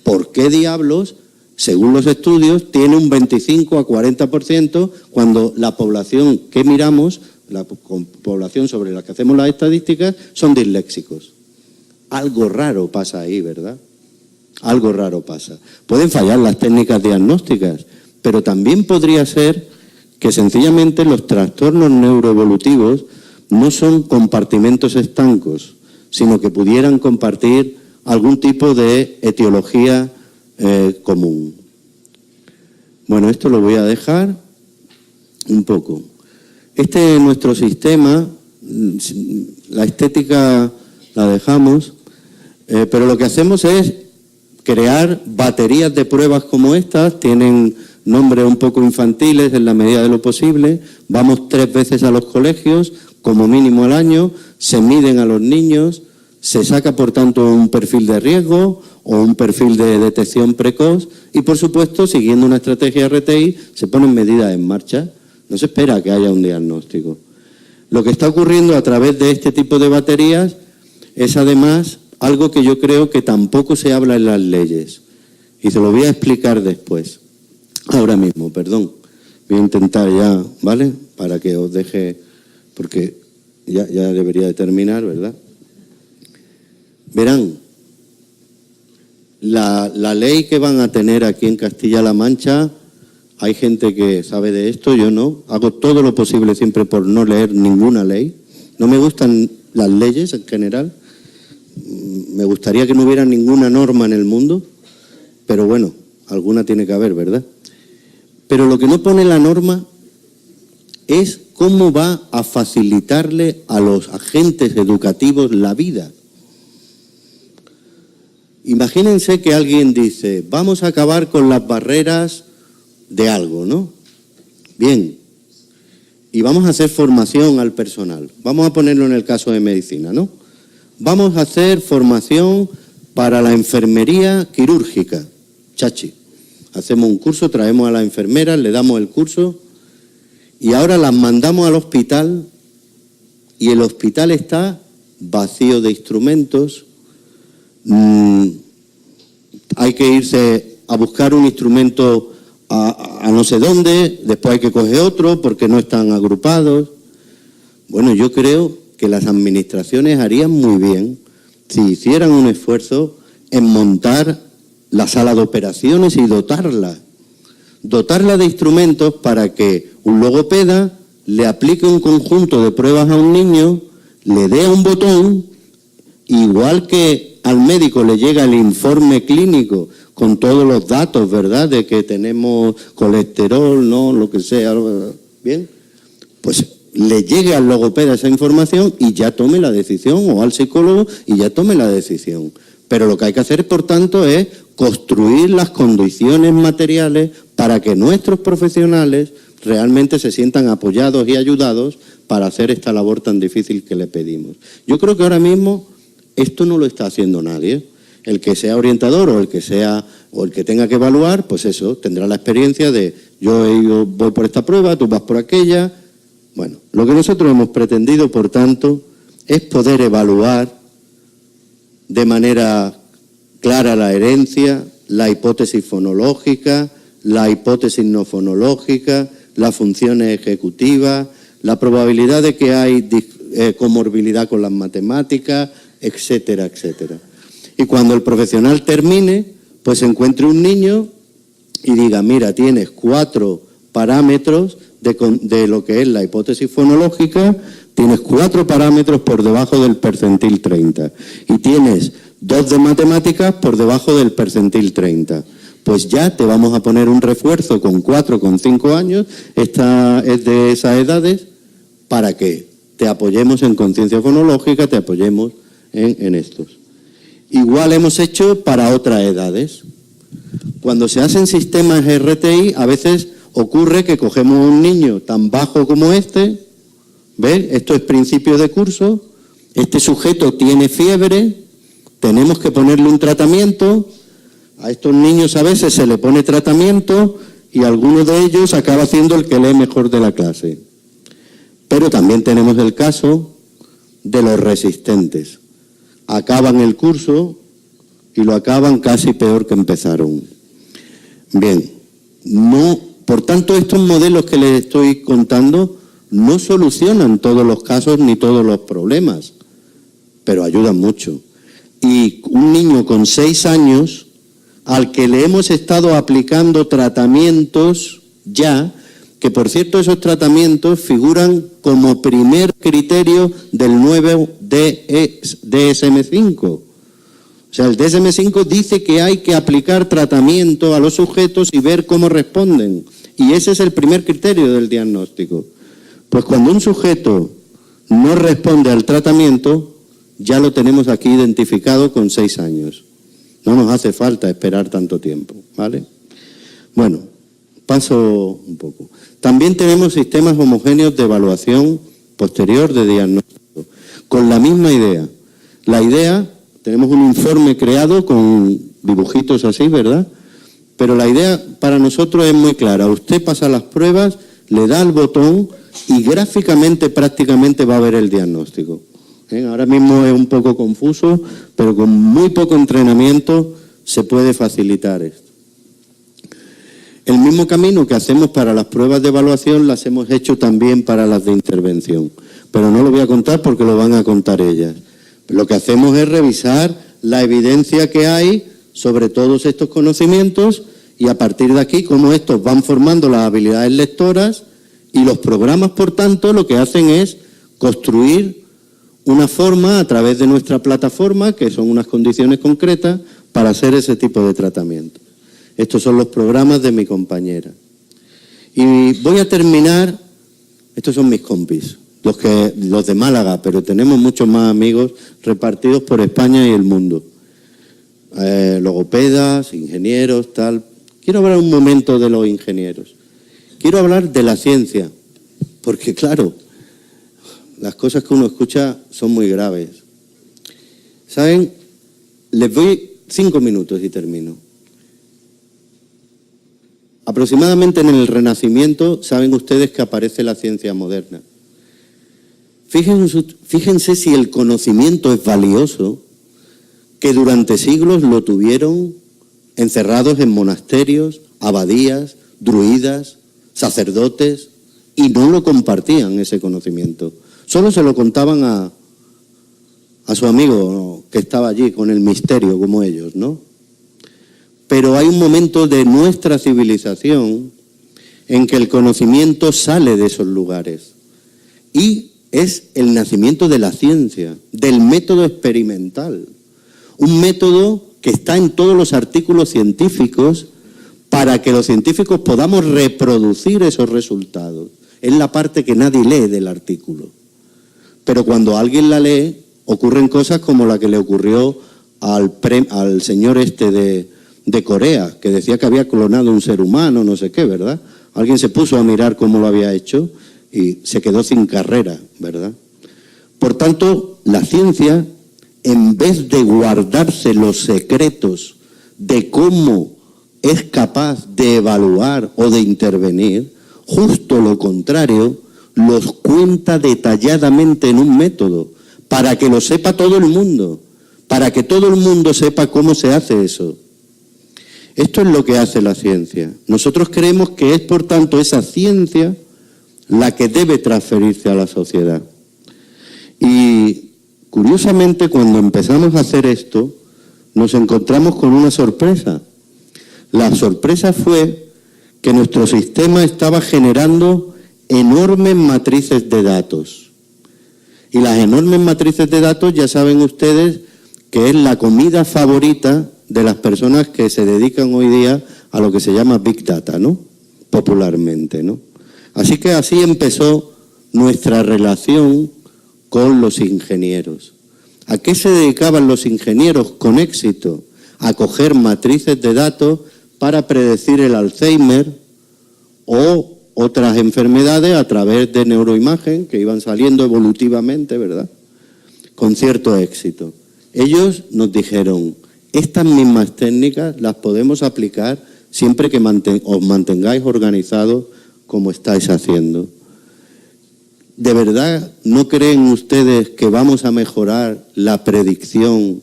¿por qué diablos, según los estudios, tiene un 25 a 40% cuando la población que miramos, la población sobre la que hacemos las estadísticas, son disléxicos? Algo raro pasa ahí, ¿verdad? Algo raro pasa. Pueden fallar las técnicas diagnósticas, pero también podría ser que sencillamente los trastornos neuroevolutivos no son compartimentos estancos, sino que pudieran compartir algún tipo de etiología común. Bueno, esto lo voy a dejar un poco. Este es nuestro sistema, la estética la dejamos, pero lo que hacemos es crear baterías de pruebas como estas, tienen nombres un poco infantiles en la medida de lo posible, vamos 3 veces a los colegios, como mínimo al año, se miden a los niños, se saca por tanto un perfil de riesgo o un perfil de detección precoz y por supuesto, siguiendo una estrategia RTI, se ponen medidas en marcha, no se espera que haya un diagnóstico. Lo que está ocurriendo a través de este tipo de baterías es además algo que yo creo que tampoco se habla en las leyes y se lo voy a explicar después. Ahora mismo, perdón. Voy a intentar ya, ¿vale? Para que os deje, porque ya debería de terminar, ¿verdad? Verán, la ley que van a tener aquí en Castilla-La Mancha, hay gente que sabe de esto, yo no. Hago todo lo posible siempre por no leer ninguna ley. No me gustan las leyes en general. Me gustaría que no hubiera ninguna norma en el mundo, pero bueno, alguna tiene que haber, ¿verdad? Pero lo que no pone la norma es cómo va a facilitarle a los agentes educativos la vida. Imagínense que alguien dice, vamos a acabar con las barreras de algo, ¿no? Bien, y vamos a hacer formación al personal. Vamos a ponerlo en el caso de medicina, ¿no? Vamos a hacer formación para la enfermería quirúrgica, chachi. Hacemos un curso, traemos a las enfermeras, le damos el curso y ahora las mandamos al hospital y el hospital está vacío de instrumentos. Hay que irse a buscar un instrumento a a no sé dónde, después hay que coger otro porque no están agrupados. Bueno, yo creo que las administraciones harían muy bien si hicieran un esfuerzo en montar la sala de operaciones y dotarla de instrumentos para que un logopeda le aplique un conjunto de pruebas a un niño, le dé un botón, igual que al médico le llega el informe clínico con todos los datos, ¿verdad?, de que tenemos colesterol, no, lo que sea, bien, pues le llegue al logopeda esa información y ya tome la decisión, o al psicólogo y ya tome la decisión. Pero lo que hay que hacer, por tanto, es construir las condiciones materiales para que nuestros profesionales realmente se sientan apoyados y ayudados para hacer esta labor tan difícil que le pedimos. Yo creo que ahora mismo esto no lo está haciendo nadie. El que sea orientador o el que tenga que evaluar, pues eso, tendrá la experiencia de yo voy por esta prueba, tú vas por aquella. Bueno, lo que nosotros hemos pretendido, por tanto, es poder evaluar de manera clara la herencia, la hipótesis fonológica, la hipótesis no fonológica, las funciones ejecutivas, la probabilidad de que hay comorbilidad con las matemáticas, etcétera, etcétera. Y cuando el profesional termine, pues encuentre un niño y diga, mira, tienes 4 parámetros de lo que es la hipótesis fonológica, tienes 4 parámetros por debajo del percentil 30 y tienes 2 de matemáticas por debajo del percentil 30. Pues ya te vamos a poner un refuerzo con 4, con 5 años, esta es de esas edades, para que te apoyemos en conciencia fonológica, te apoyemos en estos. Igual hemos hecho para otras edades. Cuando se hacen sistemas RTI, a veces ocurre que cogemos un niño tan bajo como este, ¿ves? Esto es principio de curso, este sujeto tiene fiebre, tenemos que ponerle un tratamiento, a estos niños a veces se le pone tratamiento y alguno de ellos acaba siendo el que lee mejor de la clase. Pero también tenemos el caso de los resistentes. Acaban el curso y lo acaban casi peor que empezaron. Bien, por tanto, estos modelos que les estoy contando no solucionan todos los casos ni todos los problemas, pero ayudan mucho. Y un niño con 6 años, al que le hemos estado aplicando tratamientos ya, que por cierto esos tratamientos figuran como primer criterio del nuevo DSM-5. O sea, el DSM-5 dice que hay que aplicar tratamiento a los sujetos y ver cómo responden. Y ese es el primer criterio del diagnóstico. Pues cuando un sujeto no responde al tratamiento, ya lo tenemos aquí identificado con 6 años. No nos hace falta esperar tanto tiempo, ¿vale? Bueno, paso un poco. También tenemos sistemas homogéneos de evaluación posterior de diagnóstico, con la misma idea. La idea, tenemos un informe creado con dibujitos así, ¿verdad? Pero la idea para nosotros es muy clara. Usted pasa las pruebas, le da el botón y gráficamente prácticamente va a ver el diagnóstico. Ahora mismo es un poco confuso, pero con muy poco entrenamiento se puede facilitar esto. El mismo camino que hacemos para las pruebas de evaluación las hemos hecho también para las de intervención, pero no lo voy a contar porque lo van a contar ellas. Lo que hacemos es revisar la evidencia que hay sobre todos estos conocimientos y a partir de aquí cómo estos van formando las habilidades lectoras y los programas, por tanto, lo que hacen es construir una forma a través de nuestra plataforma, que son unas condiciones concretas, para hacer ese tipo de tratamiento. Estos son los programas de mi compañera. Y voy a terminar, estos son mis compis, los de Málaga, pero tenemos muchos más amigos repartidos por España y el mundo. Logopedas, ingenieros, tal. Quiero hablar un momento de los ingenieros. Quiero hablar de la ciencia, porque claro, las cosas que uno escucha son muy graves. ¿Saben? Les doy 5 minutos y termino. Aproximadamente en el Renacimiento, saben ustedes que aparece la ciencia moderna. Fíjense si el conocimiento es valioso, que durante siglos lo tuvieron encerrados en monasterios, abadías, druidas, sacerdotes, y no lo compartían ese conocimiento. Solo se lo contaban a su amigo, ¿no?, que estaba allí con el misterio como ellos, ¿no? Pero hay un momento de nuestra civilización en que el conocimiento sale de esos lugares y es el nacimiento de la ciencia, del método experimental. Un método que está en todos los artículos científicos para que los científicos podamos reproducir esos resultados. Es la parte que nadie lee del artículo. Pero cuando alguien la lee, ocurren cosas como la que le ocurrió al señor de Corea, que decía que había clonado un ser humano, no sé qué, ¿verdad? Alguien se puso a mirar cómo lo había hecho y se quedó sin carrera, ¿verdad? Por tanto, la ciencia, en vez de guardarse los secretos de cómo es capaz de evaluar o de intervenir, justo lo contrario, los cuenta detalladamente en un método, para que lo sepa todo el mundo, para que todo el mundo sepa cómo se hace eso. Esto es lo que hace la ciencia. Nosotros creemos que es, por tanto, esa ciencia la que debe transferirse a la sociedad. Y, curiosamente, cuando empezamos a hacer esto, nos encontramos con una sorpresa. La sorpresa fue que nuestro sistema estaba generando enormes matrices de datos. Y las enormes matrices de datos, ya saben ustedes, que es la comida favorita de las personas que se dedican hoy día a lo que se llama Big Data, ¿no? Popularmente, ¿no? Así que así empezó nuestra relación con los ingenieros. ¿A qué se dedicaban los ingenieros con éxito? A coger matrices de datos para predecir el Alzheimer o otras enfermedades a través de neuroimagen que iban saliendo evolutivamente, ¿verdad?, con cierto éxito. Ellos nos dijeron, estas mismas técnicas las podemos aplicar siempre que os mantengáis organizados como estáis haciendo. ¿De verdad no creen ustedes que vamos a mejorar la predicción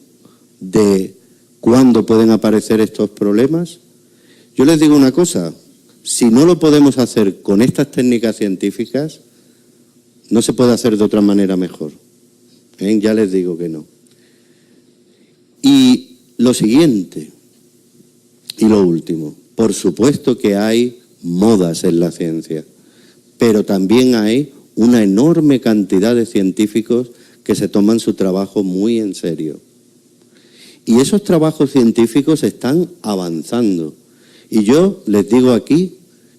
de cuándo pueden aparecer estos problemas? Yo les digo una cosa, si no lo podemos hacer con estas técnicas científicas, no se puede hacer de otra manera mejor. Ya les digo que no. Y lo siguiente, y lo último, por supuesto que hay modas en la ciencia, pero también hay una enorme cantidad de científicos que se toman su trabajo muy en serio. Y esos trabajos científicos están avanzando. Y yo les digo aquí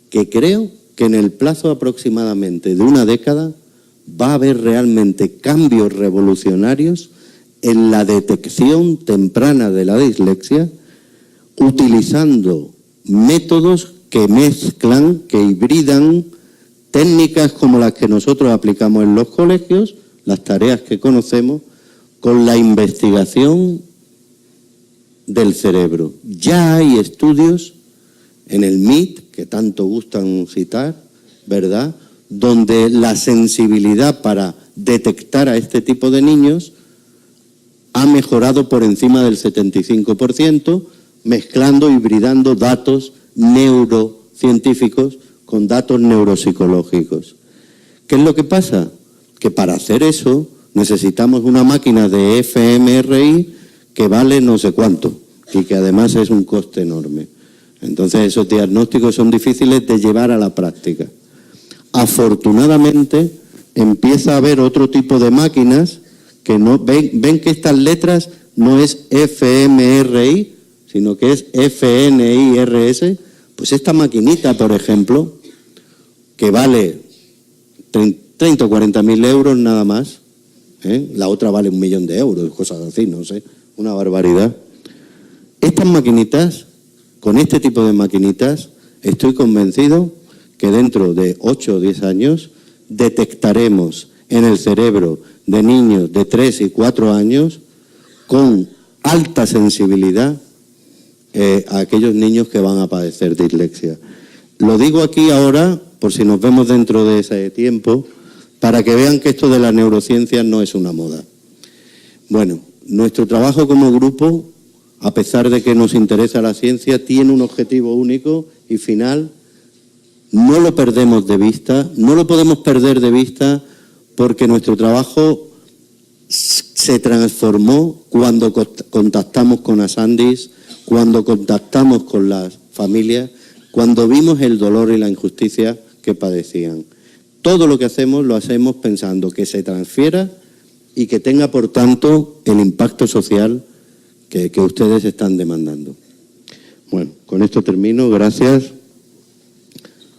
que creo que en el plazo aproximadamente de una década va a haber realmente cambios revolucionarios en la detección temprana de la dislexia, utilizando métodos que mezclan, que hibridan técnicas como las que nosotros aplicamos en los colegios, las tareas que conocemos, con la investigación del cerebro. Ya hay estudios en el MIT, que tanto gustan citar, ¿verdad?, donde la sensibilidad para detectar a este tipo de niños ha mejorado por encima del 75%, mezclando, hibridando datos neurocientíficos con datos neuropsicológicos. ¿Qué es lo que pasa? Que para hacer eso necesitamos una máquina de fMRI que vale no sé cuánto y que además es un coste enorme. Entonces esos diagnósticos son difíciles de llevar a la práctica. Afortunadamente empieza a haber otro tipo de máquinas que no ven que estas letras no es fMRI, sino que es FNIRS. Pues esta maquinita, por ejemplo, que vale 30 o 40.000 euros nada más, la otra vale 1 millón de euros, cosas así, no sé, una barbaridad. Estas maquinitas, con este tipo de maquinitas, estoy convencido que dentro de 8 o 10 años detectaremos en el cerebro de niños de 3 y 4 años con alta sensibilidad a aquellos niños que van a padecer dislexia. Lo digo aquí ahora, por si nos vemos dentro de ese tiempo, para que vean que esto de la neurociencia no es una moda. Bueno, nuestro trabajo como grupo, a pesar de que nos interesa la ciencia, tiene un objetivo único y final, no lo perdemos de vista, no lo podemos perder de vista porque nuestro trabajo se transformó cuando contactamos con Asandis, cuando contactamos con las familias, cuando vimos el dolor y la injusticia que padecían. Todo lo que hacemos lo hacemos pensando que se transfiera y que tenga, por tanto, el impacto social que ustedes están demandando. Bueno, con esto termino. Gracias.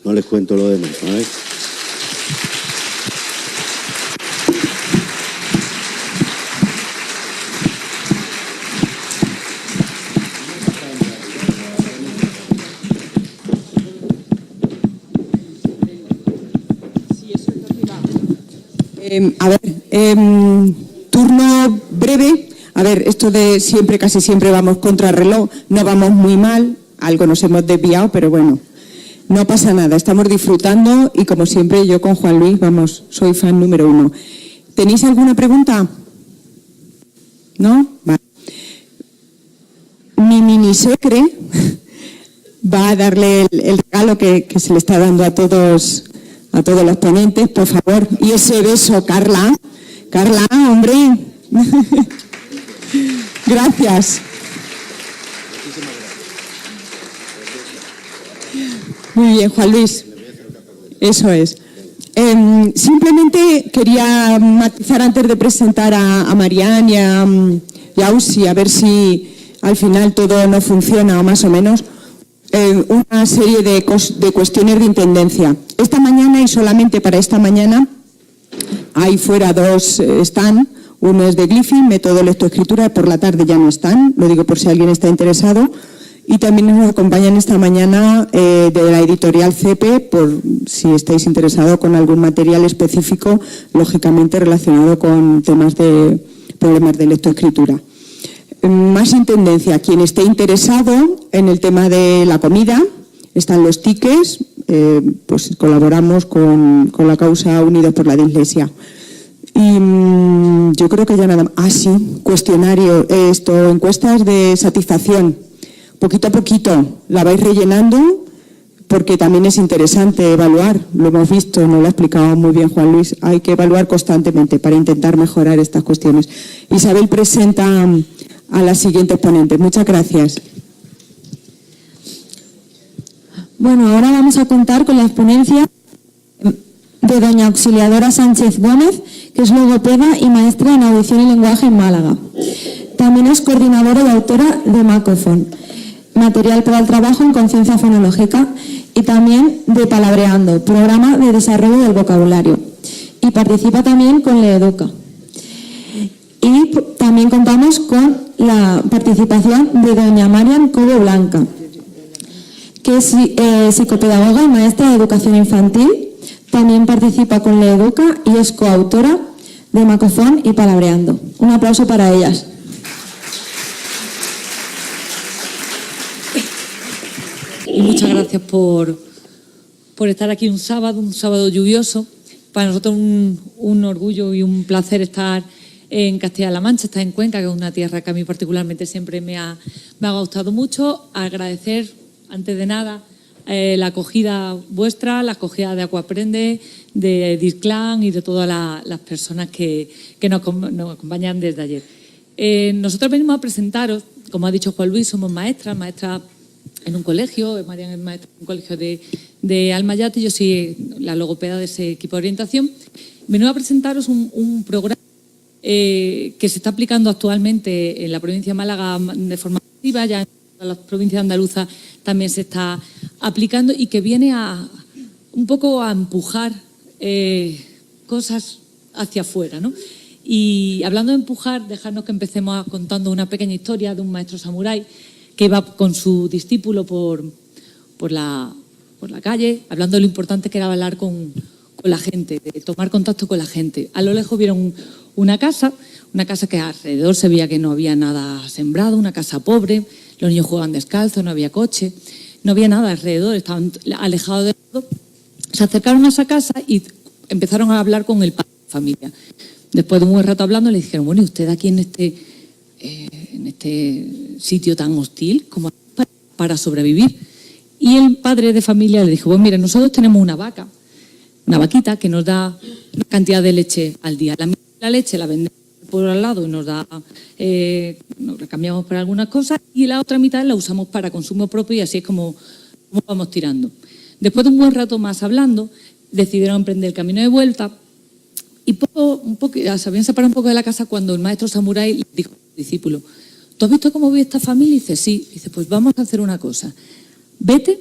No les cuento lo demás, ¿vale? A ver, turno breve. A ver, esto de siempre, casi siempre vamos contra reloj, no vamos muy mal, algo nos hemos desviado, pero bueno, no pasa nada, estamos disfrutando y como siempre yo con Juan Luis, vamos, soy fan número 1. ¿Tenéis alguna pregunta? ¿No? Vale. Mi mini secre va a darle el regalo que se le está dando a todos los ponentes, por favor. Y ese beso, Carla. Carla, hombre. Gracias. Muy bien, Juan Luis. Eso es. Simplemente quería matizar antes de presentar a Marian y a Usi, a ver si al final todo no funciona o más o menos. Una serie de cuestiones de intendencia. Esta mañana y solamente para esta mañana hay fuera 2 están. Uno es de Glyphing, método lectoescritura, por la tarde ya no están, lo digo por si alguien está interesado. Y también nos acompañan esta mañana de la editorial CEPE, por si estáis interesados con algún material específico, lógicamente relacionado con temas de problemas de lectoescritura. Más intendencia, quien esté interesado en el tema de la comida, están los tickets, pues colaboramos con la causa Unidos por la Dislexia. Y yo creo que ya nada más. Ah, sí, cuestionario, encuestas de satisfacción. Poquito a poquito la vais rellenando porque también es interesante evaluar. Lo hemos visto, nos lo ha explicado muy bien Juan Luis. Hay que evaluar constantemente para intentar mejorar estas cuestiones. Isabel presenta a las siguientes ponentes. Muchas gracias. Bueno, ahora vamos a contar con la exponencia de doña Auxiliadora Sánchez Gómez, que es logopeda y maestra en audición y lenguaje en Málaga. También es coordinadora y autora de Macofon, material para el trabajo en conciencia fonológica, y también de Palabreando, programa de desarrollo del vocabulario. Y participa también con Leeduca. Y también contamos con la participación de doña Marian Cobo Blanca, que es psicopedagoga y maestra de educación infantil. También participa con Leeduca y es coautora de Macofon y Palabreando. Un aplauso para ellas. Y muchas gracias por estar aquí un sábado lluvioso. Para nosotros un orgullo y un placer estar en Castilla-La Mancha, estar en Cuenca, que es una tierra que a mí particularmente siempre me ha gustado mucho. Agradecer, antes de nada, la acogida vuestra, la acogida de Aquaprende, de Disclan y de todas las personas que nos acompañan desde ayer. Nosotros venimos a presentaros, como ha dicho Juan Luis, somos maestras en un colegio, Marian es maestra en un colegio de Almayate, yo soy la logopeda de ese equipo de orientación. Venimos a presentaros un programa que se está aplicando actualmente en la provincia de Málaga de forma activa, ya en las provincias andaluzas también se está aplicando y que viene un poco a empujar cosas hacia afuera, ¿no? Y hablando de empujar, dejadnos que empecemos contando una pequeña historia de un maestro samurái que iba con su discípulo por la calle, hablando de lo importante que era hablar con la gente, de tomar contacto con la gente. A lo lejos vieron una casa que alrededor se veía que no había nada sembrado, una casa pobre, los niños jugaban descalzos, no había coche, no había nada alrededor, estaban alejados de todo. Se acercaron a esa casa y empezaron a hablar con el padre de la familia. Después de un buen rato hablando, le dijeron, bueno, ¿y usted aquí en este sitio tan hostil como para sobrevivir? Y el padre de familia le dijo, pues mira, nosotros tenemos una vaca, una vaquita que nos da una cantidad de leche al día. La leche la vendemos por al lado y nos da, nos la cambiamos por algunas cosas, y la otra mitad la usamos para consumo propio, y así es como vamos tirando. Después de un buen rato más hablando, decidieron emprender el camino de vuelta, y se habían separado un poco de la casa cuando el maestro samurái le dijo al discípulo, ¿tú has visto cómo vive esta familia? Y dice, sí. Dice, pues vamos a hacer una cosa. Vete,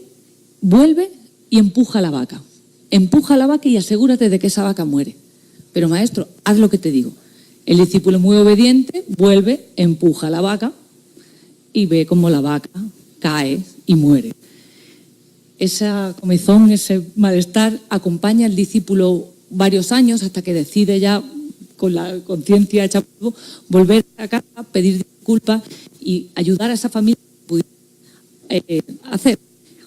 vuelve y empuja a la vaca. Empuja a la vaca y asegúrate de que esa vaca muere. Pero maestro, haz lo que te digo. El discípulo, muy obediente, vuelve, empuja a la vaca y ve cómo la vaca cae y muere. Esa comezón, ese malestar acompaña al discípulo varios años hasta que decide ya, con la conciencia hecha polvo, volver a casa, pedir disculpas y ayudar a esa familia que pudiera hacer.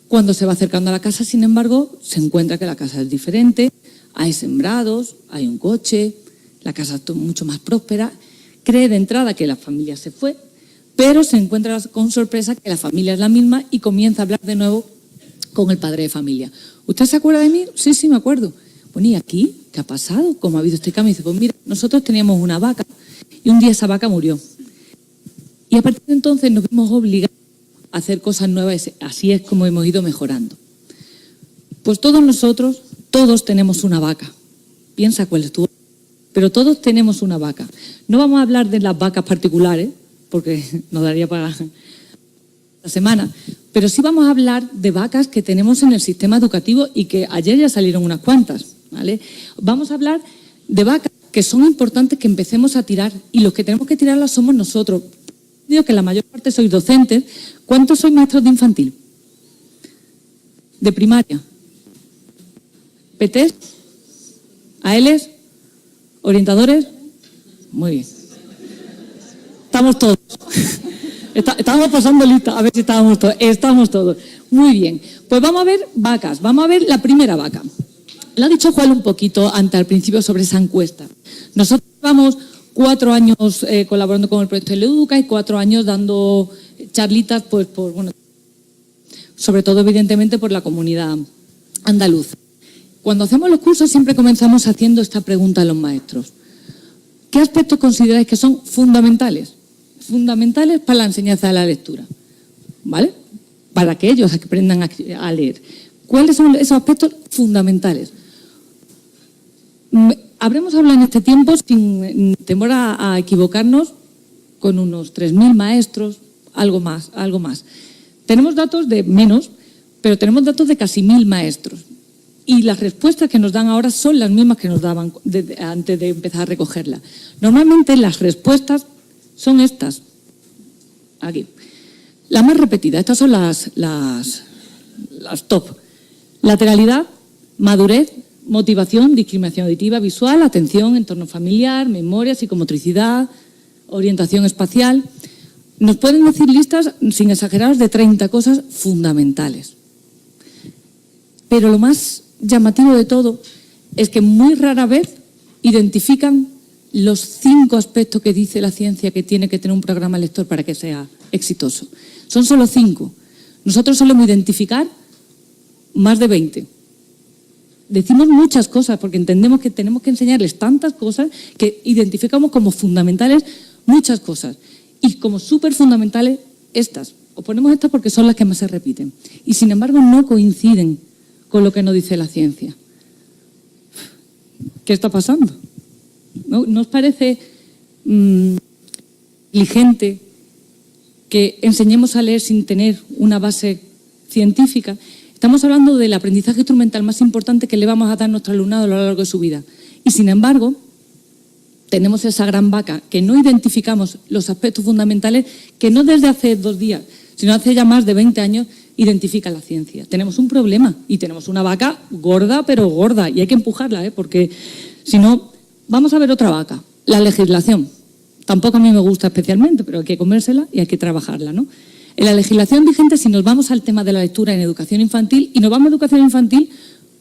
Cuando se va acercando a la casa, sin embargo, se encuentra que la casa es diferente, hay sembrados, hay un coche, la casa es mucho más próspera. Cree de entrada que la familia se fue, pero se encuentra con sorpresa que la familia es la misma y comienza a hablar de nuevo con el padre de familia. ¿Usted se acuerda de mí? Sí, sí, me acuerdo. Bueno, ¿y aquí? ¿Qué ha pasado? ¿Cómo ha habido este cambio? Y dice, pues mira, nosotros teníamos una vaca y un día esa vaca murió. Y a partir de entonces nos vimos obligados a hacer cosas nuevas, así es como hemos ido mejorando. Pues todos nosotros, todos tenemos una vaca. Piensa cuál es tu vaca. Pero todos tenemos una vaca. No vamos a hablar de las vacas particulares, porque nos daría para la semana, pero sí vamos a hablar de vacas que tenemos en el sistema educativo y que ayer ya salieron unas cuantas, ¿vale? Vamos a hablar de vacas que son importantes que empecemos a tirar, y los que tenemos que tirarlas somos nosotros. Digo que la mayor parte sois docentes. ¿Cuántos sois maestros de infantil? ¿De primaria? ¿PTs? ¿ALs? ¿Orientadores? Muy bien. Estamos todos. Estamos pasando lista, a ver si estábamos todos. Estamos todos. Muy bien. Pues vamos a ver vacas. Vamos a ver la primera vaca. Lo ha dicho Juan un poquito al principio sobre esa encuesta. Nosotros llevamos 4 años colaborando con el proyecto de Educa y 4 años dando charlitas, pues, sobre todo, evidentemente, por la comunidad andaluza. Cuando hacemos los cursos siempre comenzamos haciendo esta pregunta a los maestros. ¿Qué aspectos consideráis que son fundamentales? Fundamentales para la enseñanza de la lectura, ¿vale? Para que ellos aprendan a leer. ¿Cuáles son esos aspectos fundamentales? Habremos hablado en este tiempo, sin temor a equivocarnos, con unos 3.000 maestros, algo más. Tenemos datos de menos, pero tenemos datos de casi 1.000 maestros. Y las respuestas que nos dan ahora son las mismas que nos daban antes de empezar a recogerlas. Normalmente las respuestas son estas, aquí. La más repetida, estas son las top. Lateralidad, madurez, motivación, discriminación auditiva, visual, atención, entorno familiar, memoria, psicomotricidad, orientación espacial. Nos pueden decir listas, sin exageraros, de 30 cosas fundamentales. Pero lo más llamativo de todo es que muy rara vez identifican los 5 aspectos que dice la ciencia que tiene que tener un programa lector para que sea exitoso. Son solo 5. Nosotros solemos identificar más de 20. Decimos muchas cosas porque entendemos que tenemos que enseñarles tantas cosas que identificamos como fundamentales muchas cosas. Y como súper fundamentales estas. O ponemos estas porque son las que más se repiten. Y sin embargo no coinciden con lo que nos dice la ciencia. ¿Qué está pasando? ¿No os parece inteligente que enseñemos a leer sin tener una base científica? Estamos hablando del aprendizaje instrumental más importante que le vamos a dar a nuestro alumnado a lo largo de su vida. Y sin embargo, tenemos esa gran vaca que no identificamos los aspectos fundamentales que no desde hace 2 días, sino hace ya más de 20 años identifica la ciencia. Tenemos un problema y tenemos una vaca gorda, pero gorda, y hay que empujarla, porque si no, vamos a ver otra vaca. La legislación. Tampoco a mí me gusta especialmente, pero hay que comérsela y hay que trabajarla, ¿no? En la legislación vigente, si nos vamos al tema de la lectura en educación infantil, y nos vamos a educación infantil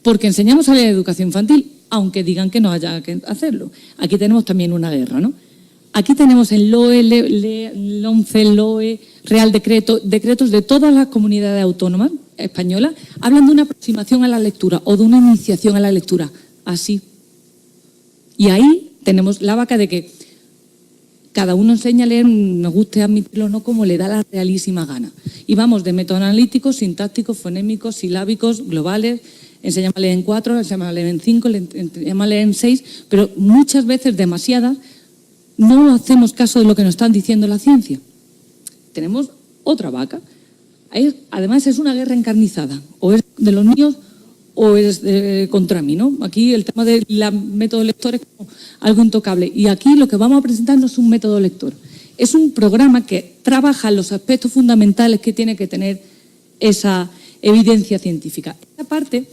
porque enseñamos a leer educación infantil, aunque digan que no haya que hacerlo. Aquí tenemos también una guerra, ¿no? Aquí tenemos el LOE, el 11, el LOE, Real Decreto, decretos de todas las comunidades autónomas españolas, hablan de una aproximación a la lectura o de una iniciación a la lectura, así. Y ahí tenemos la vaca de que cada uno enseña a leer, nos guste admitirlo o no, como le da la realísima gana. Y vamos de métodos analíticos, sintácticos, fonémicos, silábicos, globales, enseñamos a leer en 4, enseñamos a leer en 5, enseñamos a leer en 6, pero muchas veces, demasiadas, no hacemos caso de lo que nos están diciendo la ciencia. Tenemos otra vaca. Además, es una guerra encarnizada. O es de los niños o es contra mí, ¿no? Aquí el tema del método lector es como algo intocable. Y aquí lo que vamos a presentar no es un método lector. Es un programa que trabaja los aspectos fundamentales que tiene que tener esa evidencia científica. Esta parte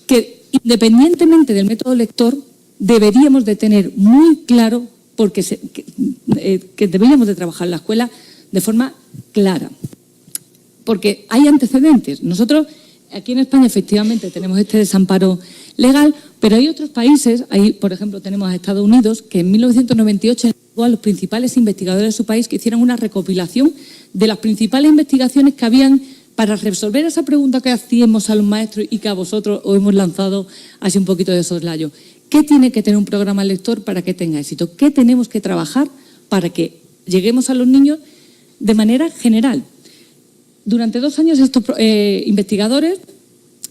que, independientemente del método lector, deberíamos de tener muy claro porque que deberíamos de trabajar en la escuela de forma clara. Porque hay antecedentes. Nosotros aquí en España efectivamente tenemos este desamparo legal, pero hay otros países, ahí por ejemplo tenemos a Estados Unidos, que en 1998 encargó a los principales investigadores de su país que hicieran una recopilación de las principales investigaciones que habían para resolver esa pregunta que hacíamos a los maestros y que a vosotros os hemos lanzado así un poquito de soslayo. ¿Qué tiene que tener un programa lector para que tenga éxito? ¿Qué tenemos que trabajar para que lleguemos a los niños de manera general? Durante 2 años estos investigadores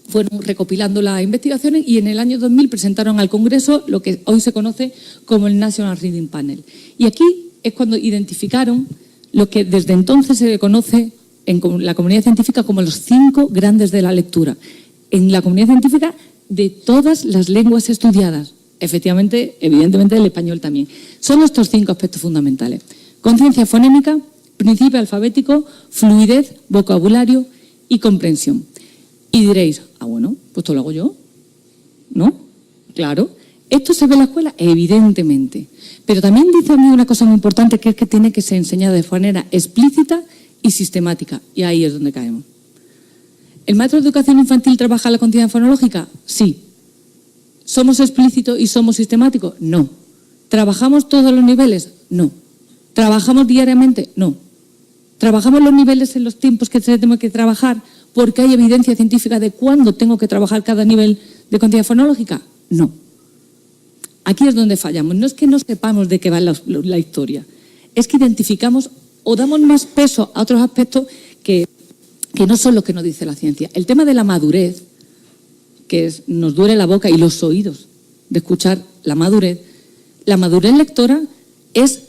fueron recopilando las investigaciones y en el año 2000 presentaron al Congreso lo que hoy se conoce como el National Reading Panel. Y aquí es cuando identificaron lo que desde entonces se conoce en la comunidad científica como los 5 grandes de la lectura. En la comunidad científica de todas las lenguas estudiadas. Efectivamente, evidentemente el español también. Son estos 5 aspectos fundamentales. Conciencia fonémica, principio alfabético, fluidez, vocabulario y comprensión. Y diréis, bueno, pues esto lo hago yo, ¿no? Claro. ¿Esto se ve en la escuela? Evidentemente. Pero también dice a mí una cosa muy importante, que es que tiene que ser enseñado de manera explícita y sistemática. Y ahí es donde caemos. ¿El maestro de educación infantil trabaja la conciencia fonológica? Sí. ¿Somos explícitos y somos sistemáticos? No. ¿Trabajamos todos los niveles? No. ¿Trabajamos diariamente? No. ¿Trabajamos los niveles en los tiempos que tenemos que trabajar porque hay evidencia científica de cuándo tengo que trabajar cada nivel de conciencia fonológica? No. Aquí es donde fallamos. No es que no sepamos de qué va la historia, es que identificamos o damos más peso a otros aspectos que no son los que nos dice la ciencia. El tema de la madurez, que nos duele la boca y los oídos de escuchar la madurez lectora es